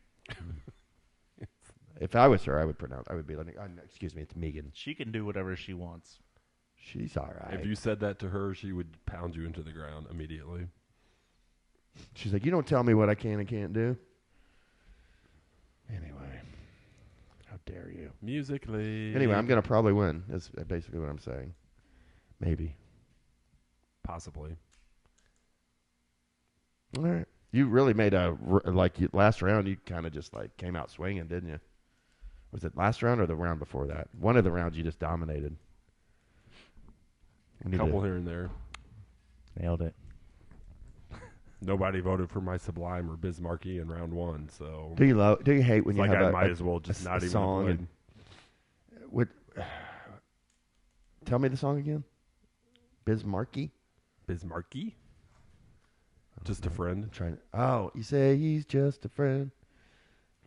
If I was her, I would be like, excuse me, it's Megan. She can do whatever she wants. She's all right. If you said that to her, she would pound you into the ground immediately. She's like, you don't tell me what I can and can't do. Anyway, how dare you? Musically. Anyway, I'm going to probably win, is basically what I'm saying. Maybe. Possibly. All right. You really made last round, you kind of just like came out swinging, didn't you? Was it last round or the round before that? One of the rounds you just dominated. A couple here and there. Nailed it. Nobody voted for my Sublime or Bismarcky in round one, so Do you hate when it's you like have I might as well just not a even song? have played. Tell me the song again. Bismarcky? Bismarcky? Just a friend. You say he's just a friend.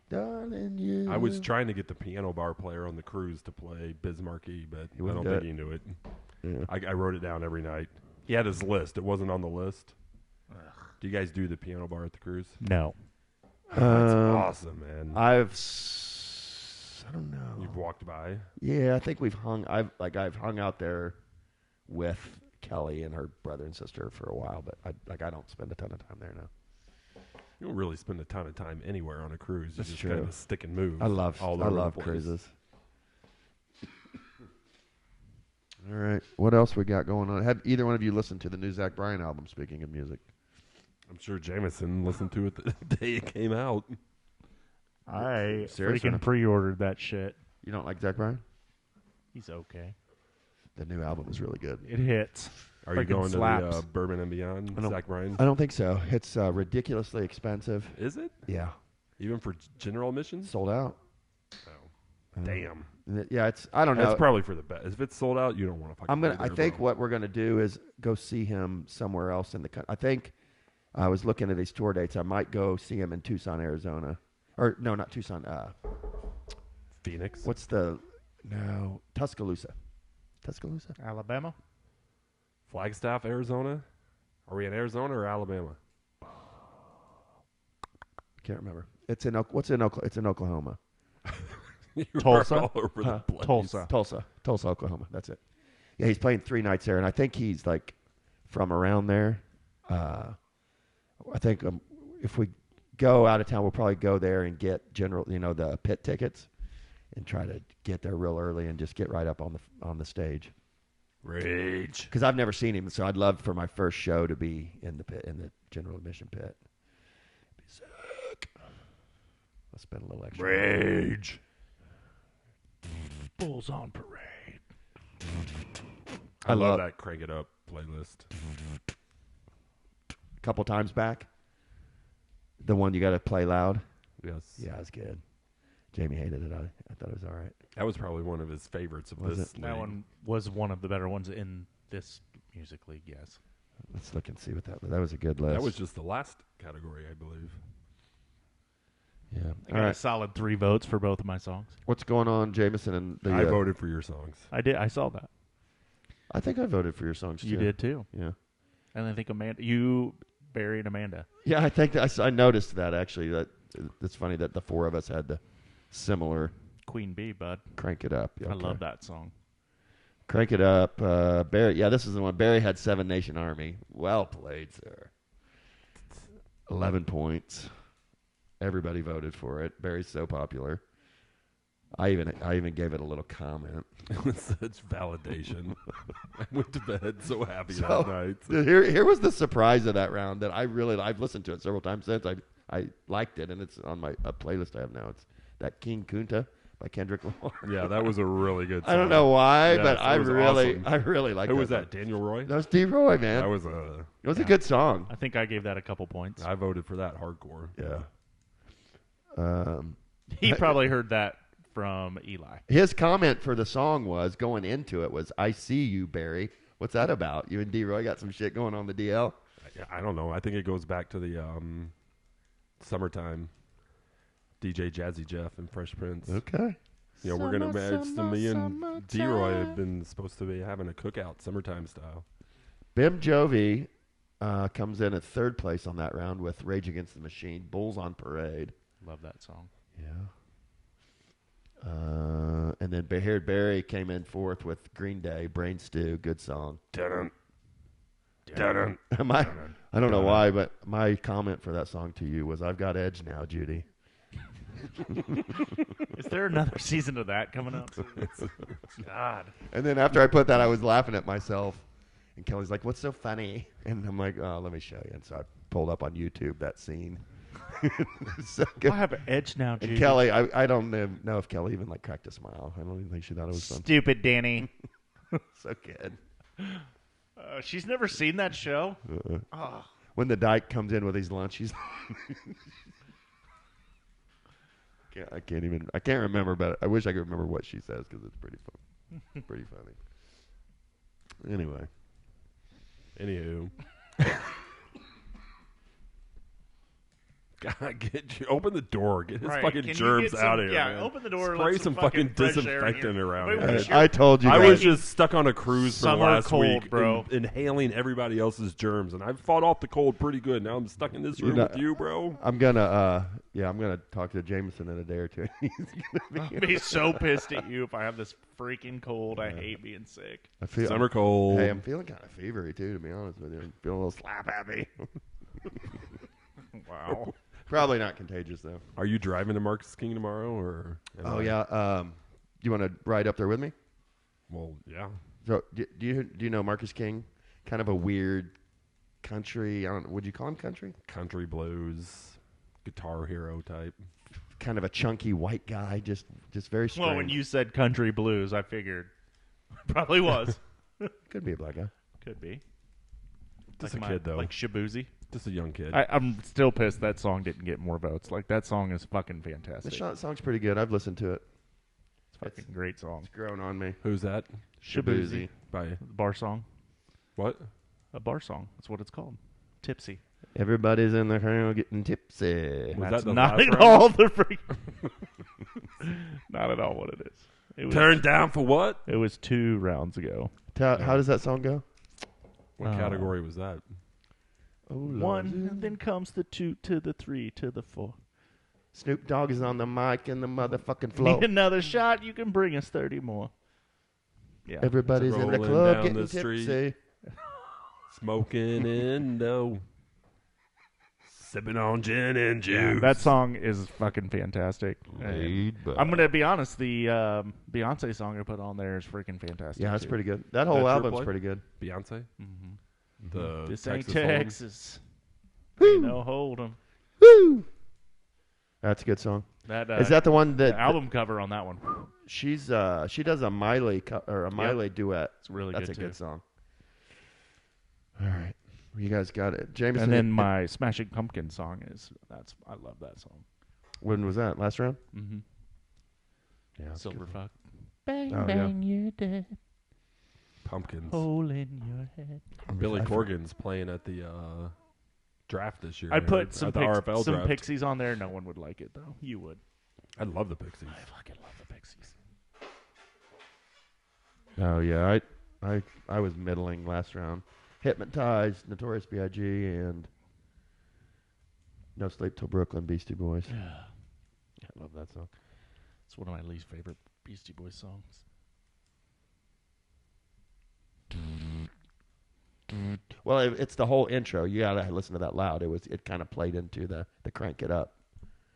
Darling, you. I was trying to get the piano bar player on the cruise to play Bismarcky, but I don't think he knew it. Yeah. I wrote it down every night. He had his list. It wasn't on the list. Do you guys do the piano bar at the cruise? No. That's awesome, man. I don't know. You've walked by. Yeah, I think I've hung out there with Kelly and her brother and sister for a while, but I don't spend a ton of time there now. You don't really spend a ton of time anywhere on a cruise. You That's just true. kind of stick and move. I love place. cruises. All right, what else we got going on? Have either one of you listened to the new Zac Bryan album? Speaking of music, I'm sure Jameson listened to it the day it came out. I Serious or freaking not? pre-ordered that shit. you don't like Zac Bryan? He's okay. The new album is really good. It hits. Are you Freaking going slaps. to the Bourbon and Beyond, I don't- Zac Bryan? I don't think so. It's ridiculously expensive. Is it? Yeah, Even for general admissions? sold out. Oh. Damn. Yeah, it's. I don't know. That's probably for the best. If it's sold out, you don't want to fucking be I there, think bro. what we're gonna do is go see him somewhere else in the country. I think I was looking at his tour dates. I might go see him in Tucson, Arizona, or no, not Tucson. Phoenix. Tuscaloosa. Tuscaloosa. Alabama? Flagstaff, Arizona? Are we in Arizona or Alabama? Can't remember. It's in Oklahoma. You Tulsa? are all over the place. Tulsa, Oklahoma. That's it. Yeah, he's playing 3 nights there, and I think he's like from around there. I think if we go out of town, we'll probably go there and get the pit tickets, and try to get there real early and just get right up on the stage. Rage. Because I've never seen him, so I'd love for my first show to be in the pit, in the general admission pit. Be sick. I'll spend a little extra. Rage. Bulls on parade. I love that Crank It Up playlist. A couple times back. The one you got to play loud. Yes. Yeah, it was good. Jamie hated it. I thought it was all right. That was probably one of his favorites of Was this it? league. That one was one of the better ones in this music league, yes. Let's look and see what that was. A good list. That was just the last category, I believe. Yeah. I All got a right. solid 3 votes for both of my songs. What's going on, Jameson? And the I voted for your songs. I did. I saw that. I think I voted for your songs too. You did too. Yeah. And I think you, Barry, and Amanda. Yeah, I think I noticed that actually. That it's funny that the 4 of us had the similar Queen Bee, bud. Crank It Up. Yeah, I okay. love that song. Crank It Up. Barry. Yeah, this is the one. Barry had 7 Nation Army. Well played, sir. 11 points. Everybody voted for it. Barry's so popular. I even gave it a little comment. Such validation. I went to bed so happy So, that night. Here was the surprise of that round that I've listened to it several times since. I liked it, and it's on my playlist I have now. It's that King Kunta by Kendrick Lamar. Yeah, that was a really good song. I don't know why, Yes, but it I was really awesome. like. Who was song. that? Daniel Roy? That was D-Roy, man. That was It was a good song. I think I gave that a couple points. I voted for that hardcore. Yeah. He probably heard that from Eli. His comment for the song going into it was, "I see you, Barry. What's that about? You and D-Roy got some shit going on the DL." I don't know. I think it goes back to the summertime. DJ Jazzy Jeff and Fresh Prince. Okay. You know, we're gonna match to me and D-Roy have been supposed to be having a cookout, summertime style. Bim Jovi comes in at 3rd place on that round with Rage Against the Machine, Bulls on Parade. Love that song. Yeah. And then Beard Barry came in 4th with Green Day, Brain Stew, good song. Dun-dun. Dun-dun. I don't know why, but my comment for that song to you was, "I've got edge now, Judy." Is there another season of that coming up? God. And then after I put that, I was laughing at myself. And Kelly's like, "What's so funny?" And I'm like, "Oh, let me show you." And so I pulled up on YouTube that scene. So good. I have an edge now, And Judy. Kelly, I don't know if Kelly even cracked a smile. I don't even think she thought it was fun. Stupid Danny. So good. She's never seen that show. When the dyke comes in with his lunch, he's I can't remember, but I wish I could remember what she says because it's pretty fun. Pretty funny. Anyway. Anywho. God, open the door. Get his Right. fucking Can you germs get some- out of here. yeah, man. open the door, Spray let some some fucking fucking fresh air in disinfectant here. around Wait, here. wait, I told you I guys. was just stuck on a cruise for the Summer last cold, week, bro. inhaling everybody else's germs, and I've fought off the cold pretty good. Now I'm stuck in this room with you, bro. I'm gonna talk to Jameson in a day or two. He's gonna I'd be so pissed at you if I have this freaking cold. I hate being sick. I feel Summer cold. Hey, I'm feeling kind of fevery too, to be honest with you. I'm feeling a little slap happy. Wow. Probably not contagious though. Are you driving to Marcus King tomorrow, or? Oh yeah. Do you want to ride up there with me? Well, yeah. So do you know Marcus King? Kind of a weird country. I don't. Would you call him country? Country blues, guitar hero type. Kind of a chunky white guy. Just very strange. Well, when you said country blues, I figured probably was. Could be a black guy. Could be. Just a kid though. Like Shabuzi. Just a young kid. I'm still pissed that song didn't get more votes. Like, that song is fucking fantastic. This song's pretty good. I've listened to it. It's a fucking great song. It's grown on me. Who's that? Shabuzi. By Bar song. what? A bar song. That's what it's called. Tipsy. Everybody's in the crowd getting tipsy. Was That's that the not last at round? all the freak. Not at all what it is. It was, Turned down for what? It was 2 rounds ago. How does that song go? What category was that? Oh, 1, and then comes the 2 to the 3 to the 4. Snoop Dogg is on the mic and the motherfucking flow. Need another shot? You can bring us 30 more. Yeah. Everybody's in the Rolling club down getting the street. tipsy. Smoking Indo. Sipping on gin and juice. Yeah, that song is fucking fantastic. Laid back. I'm gonna be honest. The Beyonce song I put on there is freaking fantastic. Yeah, that's too. pretty good. That whole That's your album's play? pretty good. Beyonce. Mm-hmm. The This ain't Texas Hold'em? Texas. Ain't no hold 'em. Woo! That's a good song. That Is that the one that the album cover on that one? she does a Miley duet? It's really That's good a too. good song. All right, you guys got it, Jameson. And then my Smashing Pumpkin song is I love that song. when was that? Last round? Mm-hmm. Yeah, that's a Silver good one. Fuck. Bang Oh, bang, you're dead. Pumpkins. Hole in your head. Billy Corgan's playing at the draft this year. I heard, put some at the RFL some draft. Pixies on there. No one would like it though. You would. I love the Pixies. I fucking love the Pixies. Oh yeah, I was middling last round. Hypnotized, Notorious B.I.G. and No Sleep Till Brooklyn, Beastie Boys. Yeah. I love that song. It's one of my least favorite Beastie Boys songs. Well, it's the whole intro. You gotta listen to that loud. It kind of played into the crank it up.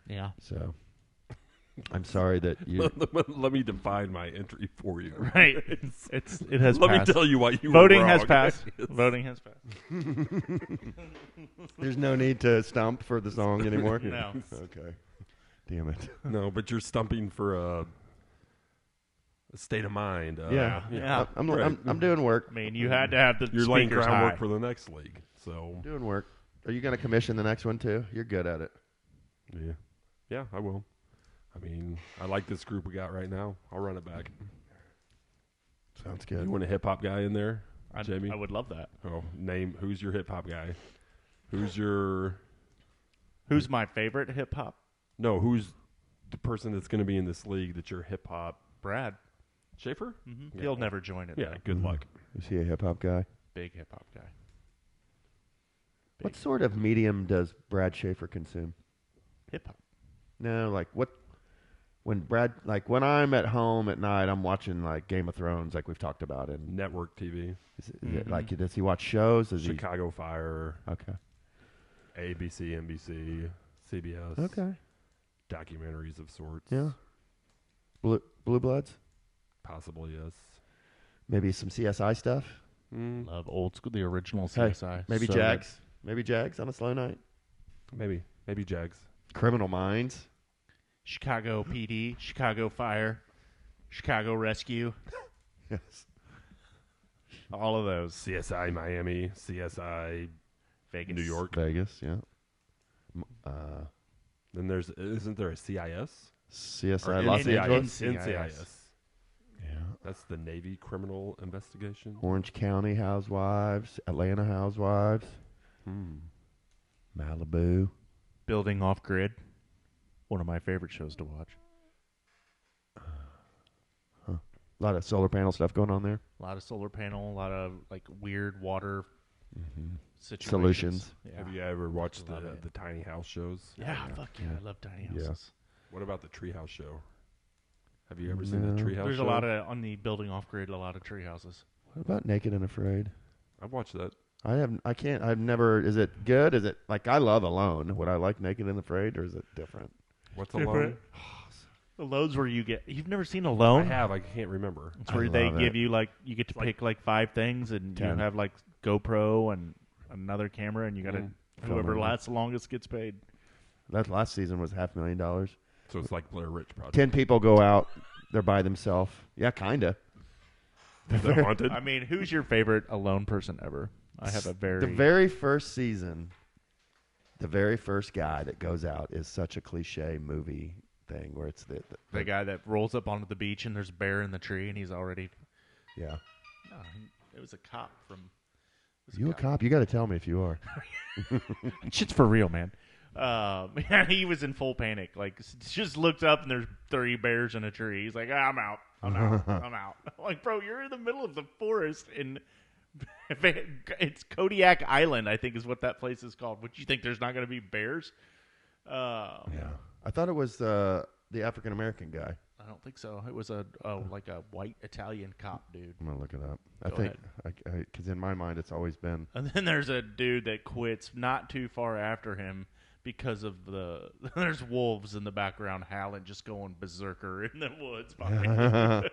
Yeah. So I'm sorry that you. Let me define my entry for you. Right. It has Let passed. me tell you why you Voting were has wrong. passed. Yes. Voting has passed. There's no need to stump for the song anymore. No. Okay. Damn it. No, but you're stumping for a state of mind. Yeah. Yeah. I'm doing work. I mean, you had to have the You're laying speakers groundwork high. for the next league. So Doing work. Are you gonna commission the next one too? You're good at it. yeah, I will. I mean, I like this group we got right now. I'll run it back. Sounds good. You want a hip hop guy in there, Jamie? I would love that. Oh, name who's your hip hop guy? Who's my favorite hip hop? No, who's the person that's going to be in this league that you're hip hop? Brad. Schaefer? Mm-hmm. Yeah. He'll never join it. Yeah, though. good luck. Is he a hip hop guy? Big hip hop guy. What sort of medium does Brad Schaefer consume? Hip hop. No, like what? When I'm at home at night, I'm watching like Game of Thrones, like we've talked about. And Network TV, is it like, does he watch shows? Does Chicago Fire, he? Okay. ABC, NBC, CBS. Okay. Documentaries of sorts. Yeah. Blue Bloods. Possibly, yes. Maybe some CSI stuff. Love old school, the original Hey, CSI. maybe So Jags. Maybe Jags on a slow night. Maybe Jags. Criminal Minds. good. Chicago PD, Chicago Fire, Chicago Rescue. Yes. All of those. CSI Miami, CSI Vegas. New York. Vegas. Yeah. Then isn't there a CIS? CSI Or Los NCIS. Angeles. NCIS. Yeah. That's the Navy Criminal Investigation. Orange County Housewives. Atlanta Housewives. Hmm. Malibu. Building Off Grid. One of my favorite shows to watch. A lot of solar panel stuff going on there. A lot of solar panel, a lot of like weird water situations. Solutions. Yeah. Have you ever watched Love it. the tiny house shows? Yeah, fuck yeah. I love tiny Yeah. houses. What about the treehouse show? Have you ever seen the No. treehouse There's show? a lot of, on the Building Off Grid, a lot of tree houses. What about Naked and Afraid? I've watched that. I've never, is it good? Is it, like, I love Alone. Would I like Naked and Afraid, or is it different? What's Different. Alone? The loads where you've never seen I Alone? have. I can't remember. It's where I they love give it. you you get to pick like 5 things, and you 10. have like GoPro and another camera, and you got to whoever Film it. lasts the longest gets paid. That last season was $500,000. So it's like Blair Witch Project. 10 people go out. They're by themselves. Yeah, kind of. Is it haunted? I mean, who's your favorite Alone person ever? I have a The very first season, the very first guy that goes out is such a cliche movie thing where it's the guy that rolls up onto the beach and there's a bear in the tree and he's already. yeah. No, it was a cop from. You a cop? You got to tell me if you are. Shit's for real, man. Yeah, he was in full panic. Like, just looked up and there's 30 bears in a tree. He's like, I'm out. I'm out. I'm out. I'm like, bro, you're in the middle of the forest in. It's Kodiak Island, I think, is what that place is called. Would you think there's not going to be bears? Yeah. I thought it was the African American guy. I don't think so. It was like a white Italian cop dude. I'm gonna look it up. Go I think because in my mind it's always been And then there's a dude that quits not too far after him because of there's wolves in the background howling, just going berserker in the woods behind you.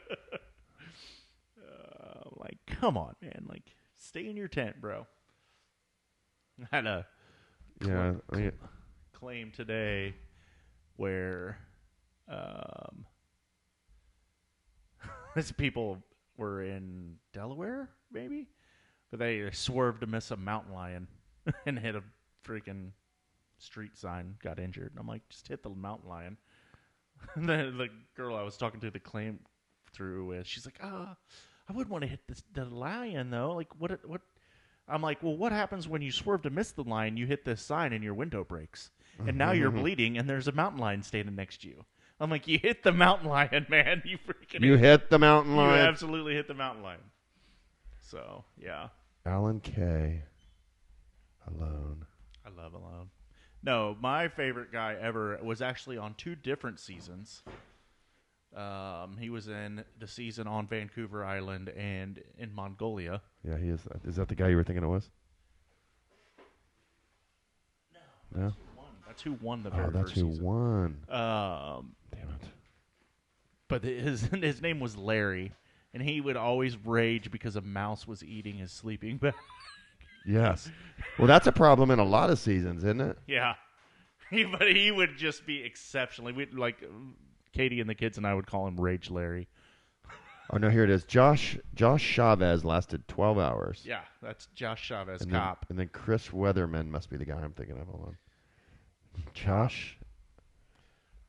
Like, come on, man. Like, stay in your tent, bro. I had a claim today where these people were in Delaware, maybe? But they swerved to miss a mountain lion and hit a freaking street sign, got injured. And I'm like, just hit the mountain lion. And then the girl I was talking to the claim through with, she's like, I wouldn't want to hit the lion, though. Like, what? I'm like, well, what happens when you swerve to miss the lion, you hit this sign and your window breaks? And now you're bleeding and there's a mountain lion standing next to you. I'm like, you hit the mountain lion, man. You hit the mountain lion. You absolutely hit the mountain lion. So, yeah. Alan Kay. Alone. I love Alone. No, my favorite guy ever was actually on 2 different seasons. He was in the season on Vancouver Island and in Mongolia. Yeah, he is. Is that the guy you were thinking it was? No. That's who won the very first season. Oh, that's who won. Damn it. But his name was Larry, and he would always rage because a mouse was eating his sleeping bag. Yes. Well, that's a problem in a lot of seasons, isn't it? Yeah. But he would just be exceptionally. Katie and the kids and I would call him Rage Larry. Oh, no, here it is. Josh Chavez lasted 12 hours. Yeah, that's Josh Chavez, and cop. And then Chris Weatherman must be the guy I'm thinking of. Hold on.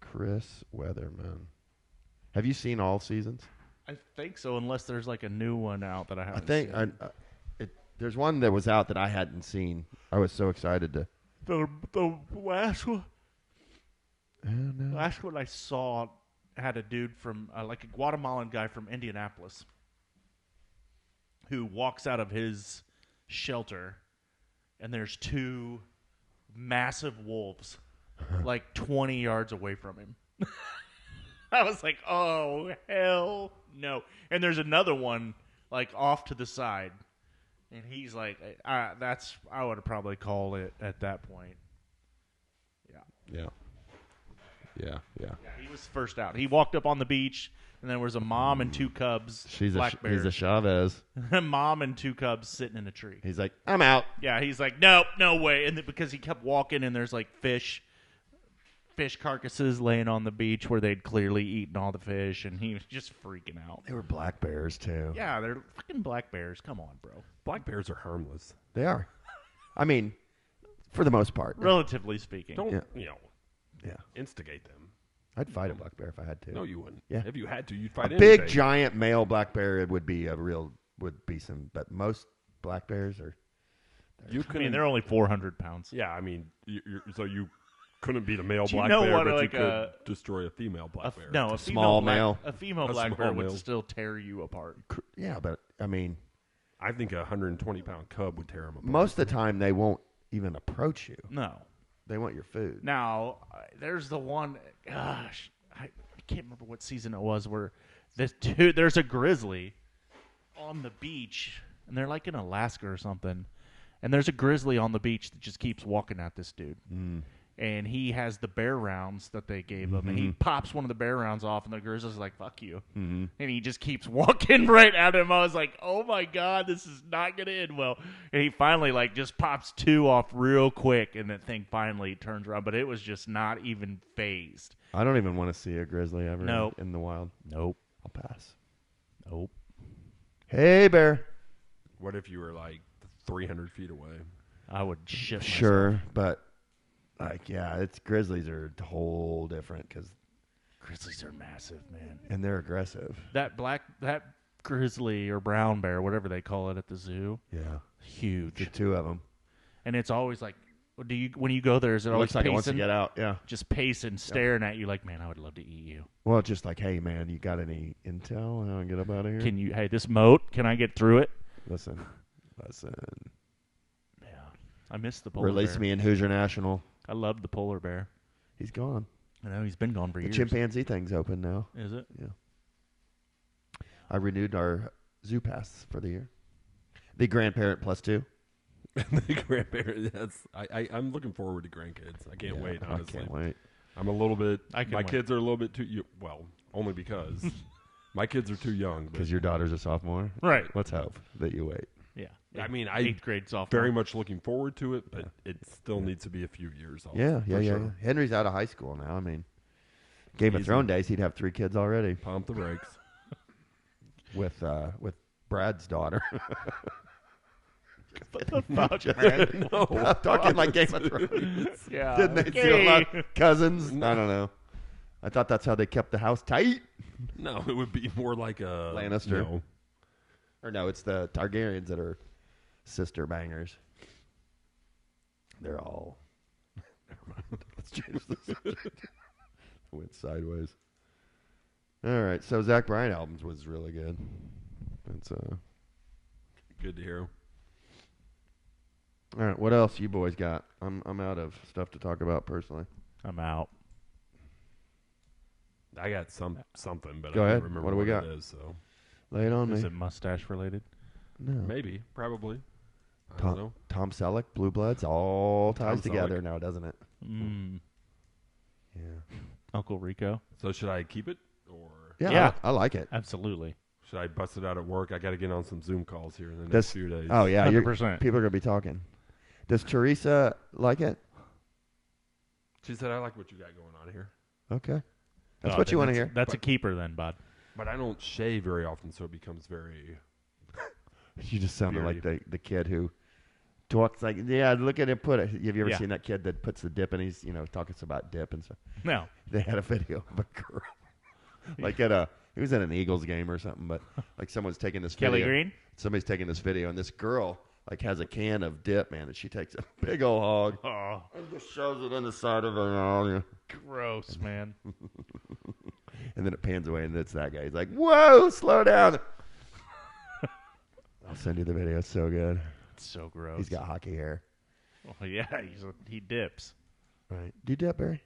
Chris Weatherman. Have you seen all seasons? I think so, unless there's like a new one out that I haven't seen. There's one that was out that I hadn't seen. I was so excited to. The last one. The last one I saw had a dude from like a Guatemalan guy from Indianapolis who walks out of his shelter, and there's 2 massive wolves like 20 yards away from him. I was like, oh, hell no. And there's another one like off to the side. And he's like, I would probably call it at that point. Yeah. Yeah, he was first out. He walked up on the beach, and there was a mom and 2 cubs, black bears. He's a Chavez. Mom and 2 cubs sitting in a tree. He's like, I'm out. Yeah, he's like, nope, no way. And because he kept walking, and there's like fish carcasses laying on the beach where they'd clearly eaten all the fish, and he was just freaking out. They were black bears, too. Yeah, they're fucking black bears. Come on, bro. Black bears are harmless. They are. I mean, for the most part. Relatively speaking. Don't, Yeah. instigate them. I'd fight a black bear if I had to. No, you wouldn't. Yeah. If you had to, you'd fight a anything. big, giant male black bear would be but most black bears are. They're only 400 pounds. Yeah, I mean, so you couldn't beat a male Do you black know bear, what, but like, you could destroy a female black bear. No, a small female male. A female A black small bear would male. still tear you apart. Yeah, but I mean, I think a 120-pound cub would tear him apart. most of the time they won't even approach you. No. They want your food. Now, there's the one. Gosh, I can't remember what season it was where there's a grizzly on the beach, and they're like in Alaska or something. And there's a grizzly on the beach that just keeps walking at this dude. And he has the bear rounds that they gave him. And he pops one of the bear rounds off, and the grizzly's like, fuck you. And he just keeps walking right at him. I was like, oh, my God, this is not going to end well. And he finally, like, just pops 2 off real quick, and that thing finally turns around. But it was just not even phased. I don't even want to see a grizzly ever in the wild. Nope. I'll pass. Nope. Hey, bear. What if you were like 300 feet away? I would shit myself. Sure, but grizzlies are whole different because Grizzlies are massive, man. and they're aggressive. That grizzly or brown bear, whatever they call it at the zoo, Yeah, huge. the 2 of them. And it's always like, when you go there, is it always Looks like it wants to pacing? get out. Yeah. Just pacing, staring at you like, man, I would love to eat you. Well, it's just like, hey, man, you got any intel? How do I get up out of here? Hey, this moat, can I get through it? Listen. Yeah. I miss the polar Release bear. me in Hoosier National. I love the polar bear. He's gone. I know, he's been gone for The years. chimpanzee thing's open now. Is it? Yeah. I renewed our zoo pass for the year. The grandparent +2. The grandparents. I'm looking forward to grandkids. I can't wait. Honestly, I can't wait. I'm a little bit. I can My wait. kids are a little bit too. Well, only because my kids are too young. But Because your daughter's a sophomore. Right. Let's hope that you wait. Yeah. I mean, eighth grade sophomore. very much looking forward to it, but it still needs to be a few years off. Yeah. for sure. Yeah. Henry's out of high school now. I mean, Game of Easy. Thrones days, he'd have 3 kids already Pump the brakes. with Brad's daughter. What the fuck, man? No. I'm talking like Game of Thrones. Yeah. Didn't they okay. steal a lot of cousins? I don't know. I thought that's how they kept the house tight. No, it would be more like a Lannister. No. Or no, it's the Targaryens that are sister bangers. They're all. Never mind. Let's change the subject. Went sideways. All right, so Zac Bryan albums was really good. It's Good to hear. all right. What else you boys got? I'm out of stuff to talk about personally. I'm out. I got something, but Go I ahead. don't remember What do we got? it is. So Lay it on Is me. it mustache related? No. maybe, probably. I don't know. Tom Selleck, Blue Bloods, all ties Tom together Selleck. now, doesn't it? Mm. Yeah. Uncle Rico? So should I keep it or Yeah. Yeah. I like it. Absolutely. should I bust it out at work? I got to get on some Zoom calls here in the next This- few days. Oh yeah, 100%. people are gonna be talking. Does Teresa like it? She said, "I like what you got going on here, Okay, that's Oh, what then you want to that's- hear. That's a keeper then, bud. but I don't shave very often, so it becomes very." You just sounded like Very. the kid who talks like, yeah, look at him put it. Have you ever Yeah. seen that kid that puts the dip and he's talking about dip and stuff? No. They had a video of a girl, like he was at an Eagles game or something, but like someone's taking this Kelly video. Green? Somebody's taking this video, and this girl like has a can of dip, man, and she takes a big old hog Oh, and just shoves it in the side of her mouth, gross, man. and then it pans away, and it's that guy. He's like, "Whoa, slow down." I'll send you the video. It's so good. It's so gross. He's got hockey hair. Oh, yeah, he dips. Right? Do you dip, Barry?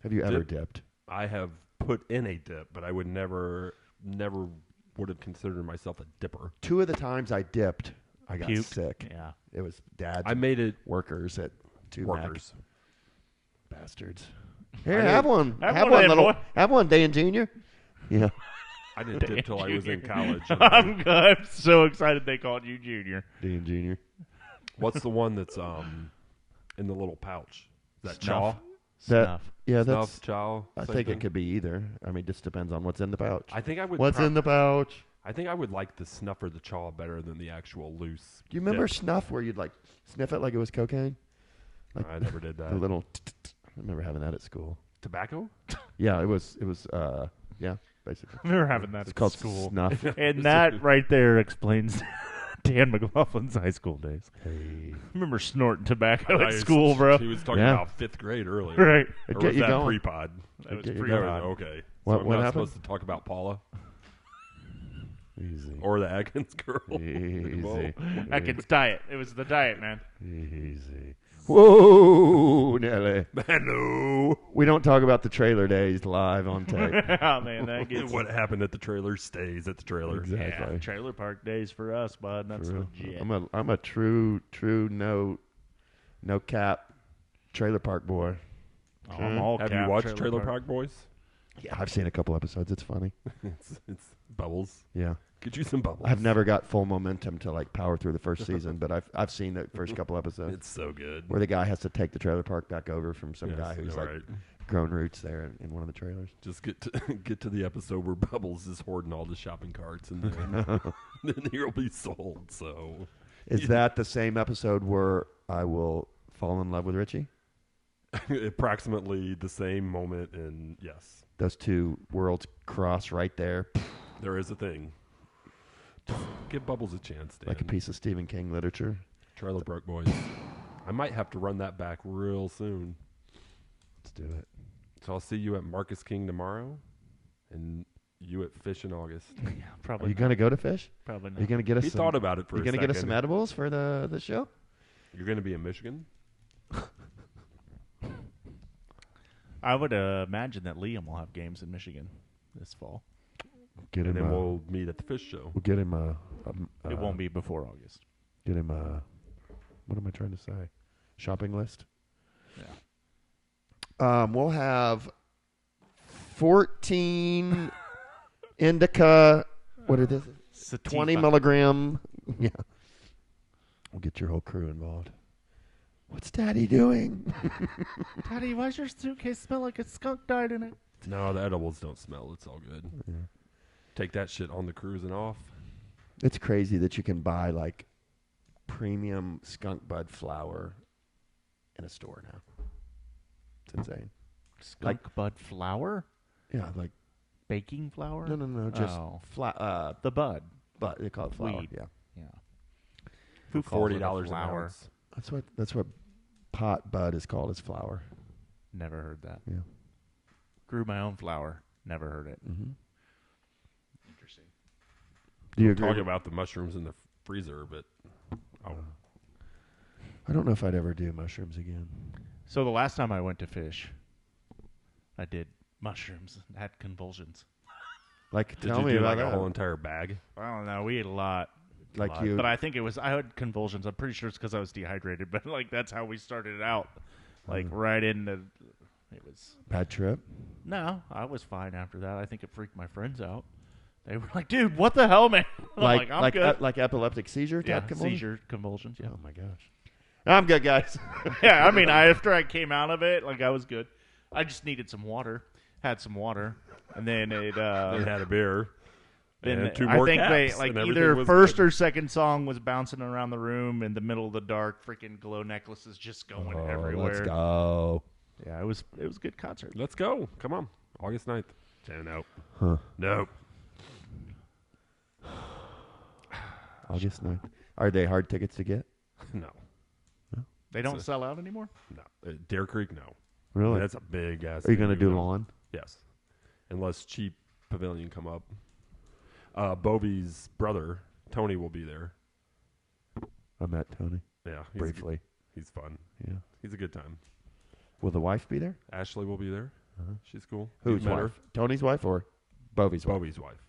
Have you ever Dip? dipped? I have put in a dip, but I would never would have considered myself a dipper. 2 of the times I dipped, I got Puked. sick. Yeah. It was dad's I made it workers at 2 workers. bastards. Here, I have did- one. Have Have one one, then, little. boy. Have one, Dan Jr. Yeah. I didn't dip till I was in college. I'm so excited they called you Junior. Dan Jr. What's the one that's in the little pouch? Is that Snuff. chaw? Snuff. Yeah, Snuff, that's. chow? I same think thing? it could be either. I mean, just depends on what's in the pouch. I think I would. What's in the pouch? I think I would like the snuff or the chaw better than the actual loose. Do you remember dip. snuff where you'd like sniff it like it was cocaine? Like I never did that. a little. I remember having that at school. Tobacco? Yeah, it was. Yeah, basically. I remember having that It's at called school. snuff. And that right there explains Dan McLaughlin's high school days. Hey. I remember snorting tobacco I at was- school, bro. He was talking Yeah. about 5th grade earlier. Right. It'd Or get was you that going. pre-pod? That was get you pretty going. odd. Okay. What- so I'm what not happened? supposed to talk about Paula Easy. or the Atkins girl. Easy. Atkins diet. It was the diet, man. Easy. Whoa, Nelly. Hello. We don't talk about the trailer days live on tape. Oh, man, that gets... What happened at the trailer stays at the trailer. Exactly. Yeah, trailer park days for us, bud. That's For real. legit. I'm a true no cap trailer park boy. Oh, I'm all Have cap you watched Trailer Park Boys? Yeah, I've seen a couple episodes. It's funny. It's bubbles. Yeah. Get you some bubbles. I've never got full momentum to like power through the first season, but I've seen the first couple episodes It's so good. where the guy has to take the trailer park back over from some Yes, guy who's like right. grown roots there in one of the trailers. Just get to the episode where Bubbles is hoarding all the shopping carts, and then he'll be sold. So Is that the same episode where I will fall in love with Richie? approximately the same moment, and yes, Those two worlds cross right there, there is a thing. Just give Bubbles a chance, Dan. like a piece of Stephen King literature. Trailer Park Boys. I might have to run that back real soon. Let's do it. So I'll see you at Marcus King tomorrow, and you at Fish in August. Yeah, Are probably you going to go to Fish? Probably Are not. you going to get us He some, thought about it for you a going to second. get us some edibles for the show? You're going to be in Michigan? I would imagine that Liam will have games in Michigan this fall. Get And him then we'll meet at the Fish Show. we'll get him It won't be before August. get him What am I trying to say? Shopping list. Yeah. We'll have 14 indica. What are this? Sativa. 20 milligram. Yeah. We'll get your whole crew involved. What's Daddy doing? Daddy, why does your suitcase smell like a skunk died in it? No, the edibles don't smell. It's all good. Yeah. Take that shit on the cruise and off. It's crazy that you can buy like premium skunk bud flower in a store now. It's insane. Skunk bud flour? Yeah, like Baking flour? no, just the bud. but they call it flour. Weed. Yeah, Yeah. For calls it a $40 an flower? ounce. that's what pot bud is called. Is flour. Never heard that. Yeah. Grew my own flour. Never heard it. Mm-hmm. Interesting. Do you We're agree? talking about the mushrooms in the freezer, but I don't know if I'd ever do mushrooms again. So the last time I went to fish, I did mushrooms and had convulsions. Like, did tell you me do about like a that. whole entire bag? I don't know. We ate a lot. Like But you, I think I had convulsions. I'm pretty sure it's because I was dehydrated. But like that's how we started it out. Like right in the. It was. bad trip. No, I was fine after that. I think it freaked my friends out. They were like, "Dude, what the hell, man?" I'm like, "I'm good." Like epileptic seizure Yeah, type convulsion? seizure convulsions. Yeah, Oh my gosh. I'm good, guys. yeah. I mean, after I came out of it, like I was good. I just needed some water. Had some water, and then it. They had a beer. Then And two I more think they caps, like and everything either was first good. or second song was bouncing around the room in the middle of the dark. Freaking glow necklaces just going everywhere. Let's go. Yeah, it was a good concert. Let's go. Come on. August 9th. Nope. Huh. Nope. August 9th. Are they hard tickets to get? No. They don't sell out anymore. No. Deer Creek, no. Really? That's a big ass. Are you going to venue, do no. lawn? Yes. Unless cheap pavilion come up. Bovie's brother, Tony, will be there. I met Tony Yeah. briefly. He's fun. Yeah. He's a good time. Will the wife be there? Ashley will be there. Uh-huh. She's cool. Whose You've met her? wife? Tony's wife or Bovie's wife? Bovie's wife.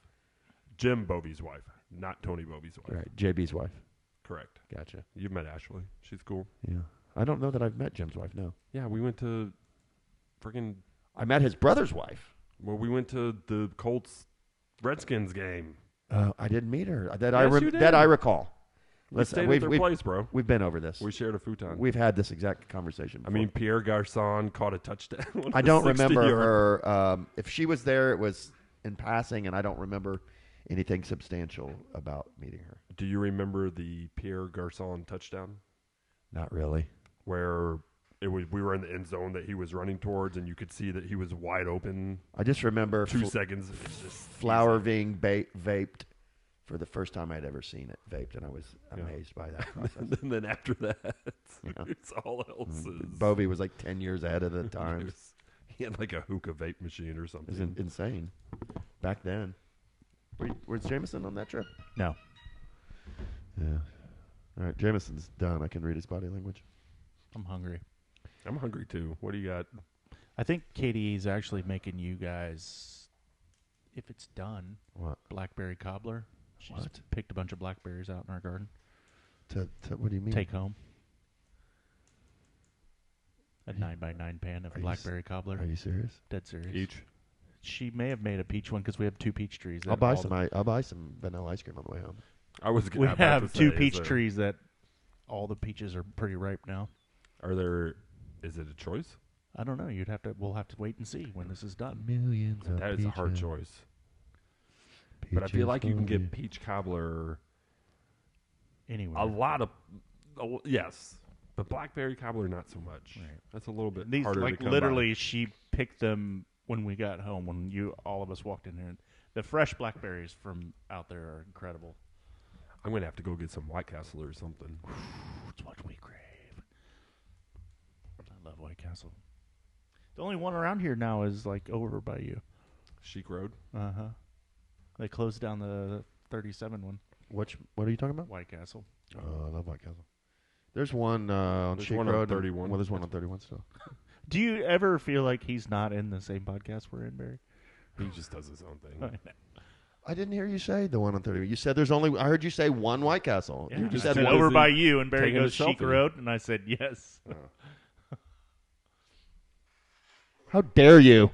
Jim Bovie's wife, not Tony Bovie's wife. Right. JB's wife. Correct. Gotcha. You've met Ashley. She's cool. Yeah. I don't know that I've met Jim's wife, no. Yeah, we went to freaking. I met his brother's wife. Well, we went to the Colts Redskins game. I didn't meet her. Yes, you did. That I recall. We stayed at their place, bro. We've been over this. We shared a futon. We've had this exact conversation I before. mean, Pierre Garcon caught a touchdown. I don't remember her. If she was there, it was in passing, and I don't remember anything substantial about meeting her. Do you remember the Pierre Garcon touchdown Not really. where it was? We were in the end zone that he was running towards, and you could see that he was wide open. I just remember 2 seconds. It was just flower being vaped for the first time I'd ever seen it vaped, and I was Yeah. amazed by that process. and then after that, Yeah. it's all else. Bovie was like 10 years ahead of the time. He had like a hookah vape machine or It something. was insane back then. Where's Jameson on that trip? No. Yeah. All right, Jameson's done. I can read his body language. I'm hungry. I'm hungry too. What do you got? I think KDE is actually making you guys, if it's done, What? blackberry cobbler. She What? just picked a bunch of blackberries out in our garden. To what do you mean? Take home. A 9x9 pan of Are you blackberry cobbler. Are you serious? Dead serious. Each. She may have made a peach one because we have 2 peach trees. that I'll buy all some. the- I'll buy some vanilla ice cream on the way home. I was. We about to have say, 2 is peach there- trees that all the peaches are pretty ripe now. Are there? Is it a choice? I don't know. We'll have to wait and see when this is done. Millions of That is a hard peaches. choice. But I feel Peaches like you can for you. get peach cobbler Anyway. a lot of. Yes, but blackberry cobbler not so much. Right. That's a little bit These harder like to come literally, she picked them when we got home. When all of us walked in here, the fresh blackberries from out there are incredible. by. I'm gonna have to go get some White Castle or something. It's what we crave. I love White Castle. The only one around here now is like over by you. Chic Road. Uh huh. They closed down the 37 one. What are you talking about? White Castle. Oh, I love White Castle. There's one on There's Sheik one on Road. 31. Well, there's one on 31 still. Do you ever feel like he's not in the same podcast we're in, Barry? He just does his own thing. I didn't hear you say the one on 30. You said there's only. I heard you say one White Castle. Yeah, You I just said said one. over by you, and Barry taking a goes Chic selfie. Road, and I said yes. How dare you?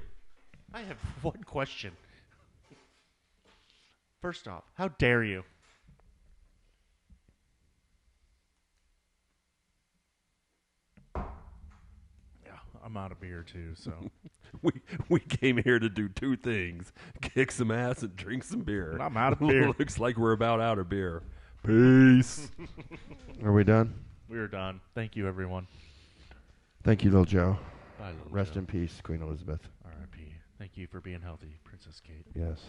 I have one question. First off, how dare you? Yeah, I'm out of beer too, so We came here to do two things: kick some ass and drink some beer. I'm out of beer. Looks like we're about out of beer. Peace. Are we done? we're done. Thank you, everyone. Thank you, little Joe. Bye, little Rest Joe. in peace, Queen Elizabeth. R.I.P. Thank you for being healthy, Princess Kate. Yes.